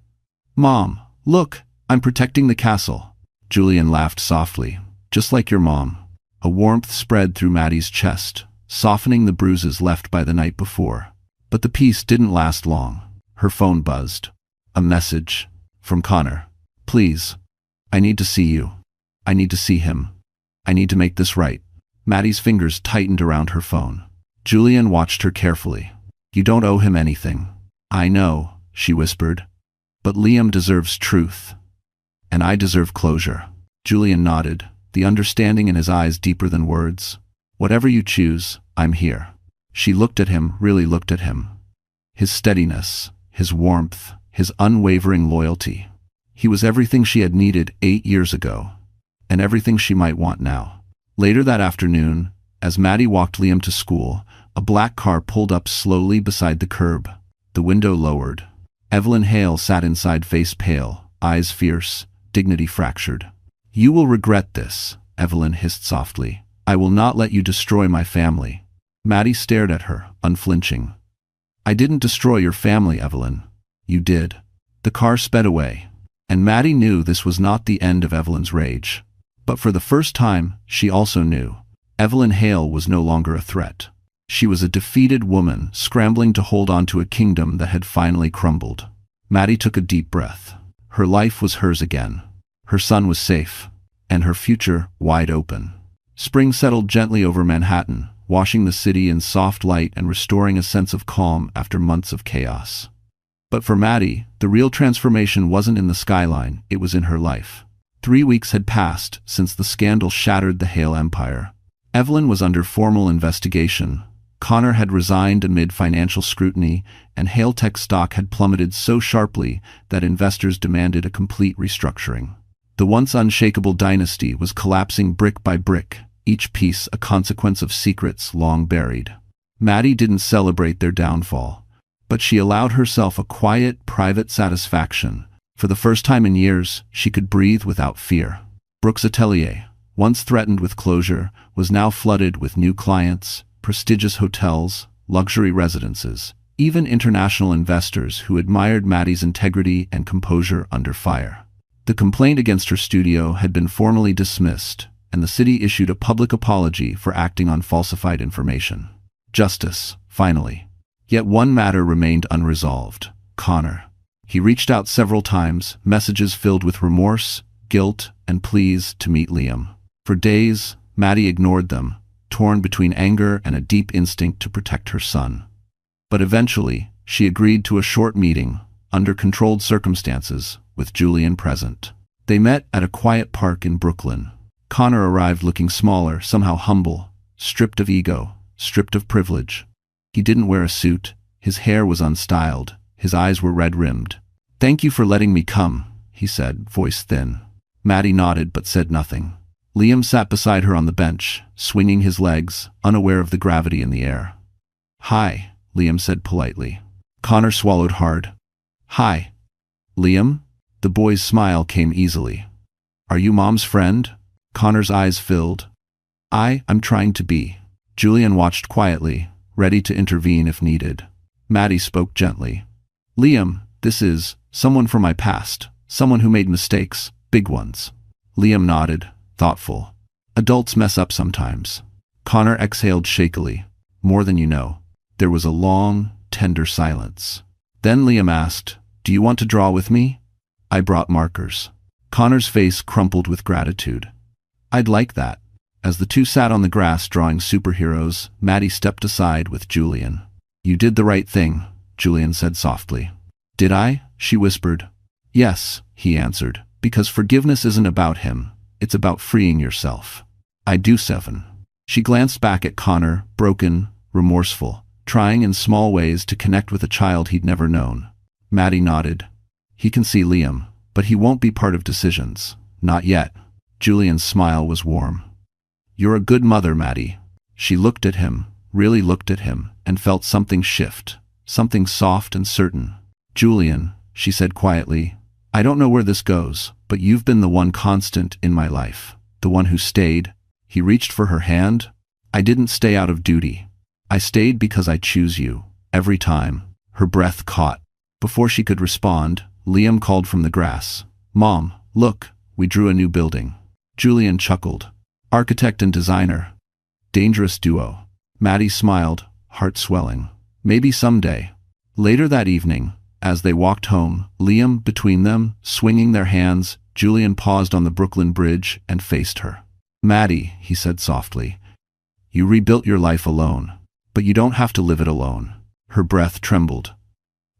Mom, look, I'm protecting the castle. Julian laughed softly, just like your mom. A warmth spread through Maddie's chest, softening the bruises left by the night before. But the peace didn't last long. Her phone buzzed. A message. From Connor. Please. I need to see you. I need to see him. I need to make this right. Maddie's fingers tightened around her phone. Julian watched her carefully. You don't owe him anything. I know, she whispered. But Liam deserves truth. And I deserve closure. Julian nodded, the understanding in his eyes deeper than words. Whatever you choose, I'm here. She looked at him, really looked at him. His steadiness, his warmth, his unwavering loyalty. He was everything she had needed 8 years ago, and everything she might want now. Later that afternoon, as Maddie walked Liam to school, a black car pulled up slowly beside the curb. The window lowered. Evelyn Hale sat inside, face pale, eyes fierce, dignity fractured. You will regret this, Evelyn hissed softly. I will not let you destroy my family. Maddie stared at her, unflinching. I didn't destroy your family, Evelyn. You did. The car sped away, and Maddie knew this was not the end of Evelyn's rage. But for the first time, she also knew. Evelyn Hale was no longer a threat. She was a defeated woman, scrambling to hold on to a kingdom that had finally crumbled. Maddie took a deep breath. Her life was hers again. Her son was safe, and her future wide open. Spring settled gently over Manhattan, washing the city in soft light and restoring a sense of calm after months of chaos. But for Maddie, the real transformation wasn't in the skyline, it was in her life. 3 weeks had passed since the scandal shattered the Hale empire. Evelyn was under formal investigation. Connor had resigned amid financial scrutiny, and Hale Tech stock had plummeted so sharply that investors demanded a complete restructuring. The once unshakable dynasty was collapsing brick by brick, each piece a consequence of secrets long buried. Maddie didn't celebrate their downfall, but she allowed herself a quiet, private satisfaction. For the first time in years, she could breathe without fear. Brooks Atelier, once threatened with closure, was now flooded with new clients, prestigious hotels, luxury residences, even international investors who admired Maddie's integrity and composure under fire. The complaint against her studio had been formally dismissed, and the city issued a public apology for acting on falsified information. Justice, finally. Yet one matter remained unresolved: Connor. He reached out several times, messages filled with remorse, guilt, and pleas to meet Liam. For days, Maddie ignored them, torn between anger and a deep instinct to protect her son. But eventually, She agreed to a short meeting, under controlled circumstances, with Julian present. They met at a quiet park in Brooklyn. Connor arrived looking smaller, somehow humble, stripped of ego, stripped of privilege. He didn't wear a suit, his hair was unstyled, his eyes were red-rimmed. "Thank you for letting me come," he said, voice thin. Maddie nodded but said nothing. Liam sat beside her on the bench, swinging his legs, unaware of the gravity in the air. "Hi," Liam said politely. Connor swallowed hard. "Hi. Liam?" The boy's smile came easily. "Are you Mom's friend?" Connor's eyes filled. I'm trying to be." Julian watched quietly, ready to intervene if needed. Maddie spoke gently. "Liam, this is someone from my past, someone who made mistakes, big ones." Liam nodded, thoughtful. "Adults mess up sometimes." Connor exhaled shakily. "More than you know." There was a long, tender silence. Then Liam asked, "Do you want to draw with me?" "I brought markers." Connor's face crumpled with gratitude. "I'd like that." As the two sat on the grass drawing superheroes, Maddie stepped aside with Julian. "You did the right thing," Julian said softly. "Did I?" she whispered. "Yes," he answered, "because forgiveness isn't about him, it's about freeing yourself." "I do, Seven." She glanced back at Connor, broken, remorseful, trying in small ways to connect with a child he'd never known. Maddie nodded. "He can see Liam, but he won't be part of decisions. Not yet." Julian's smile was warm. "You're a good mother, Maddie." She looked at him, really looked at him, and felt something shift, something soft and certain. "Julian," she said quietly, "I don't know where this goes, but you've been the one constant in my life, the one who stayed." He reached for her hand. "I didn't stay out of duty. I stayed because I choose you, every time." Her breath caught. Before she could respond, Liam called from the grass. "Mom, look, we drew a new building." Julian chuckled. "Architect and designer. Dangerous duo." Maddie smiled, heart swelling. "Maybe someday." Later that evening, as they walked home, Liam between them, swinging their hands, Julian paused on the Brooklyn Bridge and faced her. "Maddie," he said softly, "you rebuilt your life alone, but you don't have to live it alone." Her breath trembled.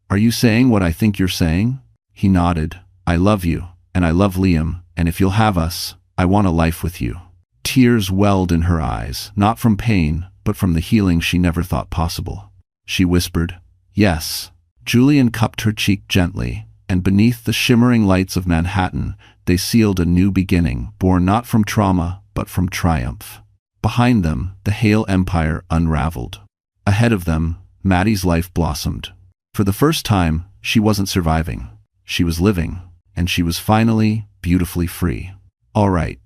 "Are you saying what I think you're saying?" He nodded. "I love you, and I love Liam, and if you'll have us, I want a life with you." Tears welled in her eyes, not from pain, but from the healing she never thought possible. She whispered, "Yes." Julian cupped her cheek gently, and beneath the shimmering lights of Manhattan, they sealed a new beginning, born not from trauma, but from triumph. Behind them, the Hale Empire unraveled. Ahead of them, Maddie's life blossomed. For the first time, she wasn't surviving. She was living, and she was finally, beautifully free. All right.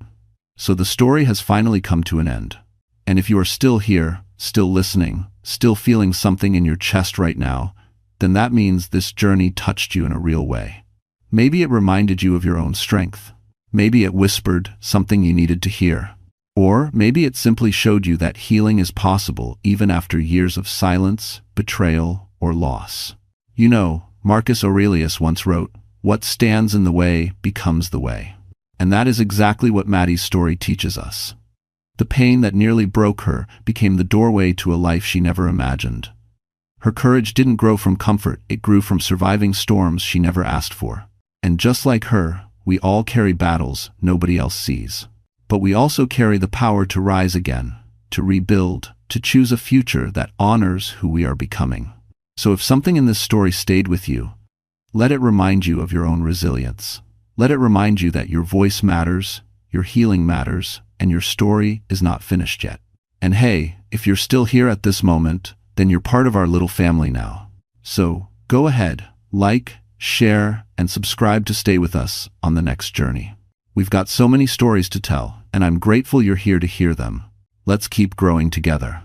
So the story has finally come to an end. And if you are still here, still listening, still feeling something in your chest right now, then that means this journey touched you in a real way. Maybe it reminded you of your own strength. Maybe it whispered something you needed to hear. Or maybe it simply showed you that healing is possible even after years of silence, betrayal, or loss. You know, Marcus Aurelius once wrote, "What stands in the way becomes the way." And that is exactly what Maddie's story teaches us. The pain that nearly broke her became the doorway to a life she never imagined. Her courage didn't grow from comfort, it grew from surviving storms she never asked for. And just like her, we all carry battles nobody else sees. But we also carry the power to rise again, to rebuild, to choose a future that honors who we are becoming. So if something in this story stayed with you, let it remind you of your own resilience. Let it remind you that your voice matters, your healing matters, and your story is not finished yet. And hey, if you're still here at this moment, then you're part of our little family now. So go ahead, like, share, and subscribe to stay with us on the next journey. We've got so many stories to tell, and I'm grateful you're here to hear them. Let's keep growing together.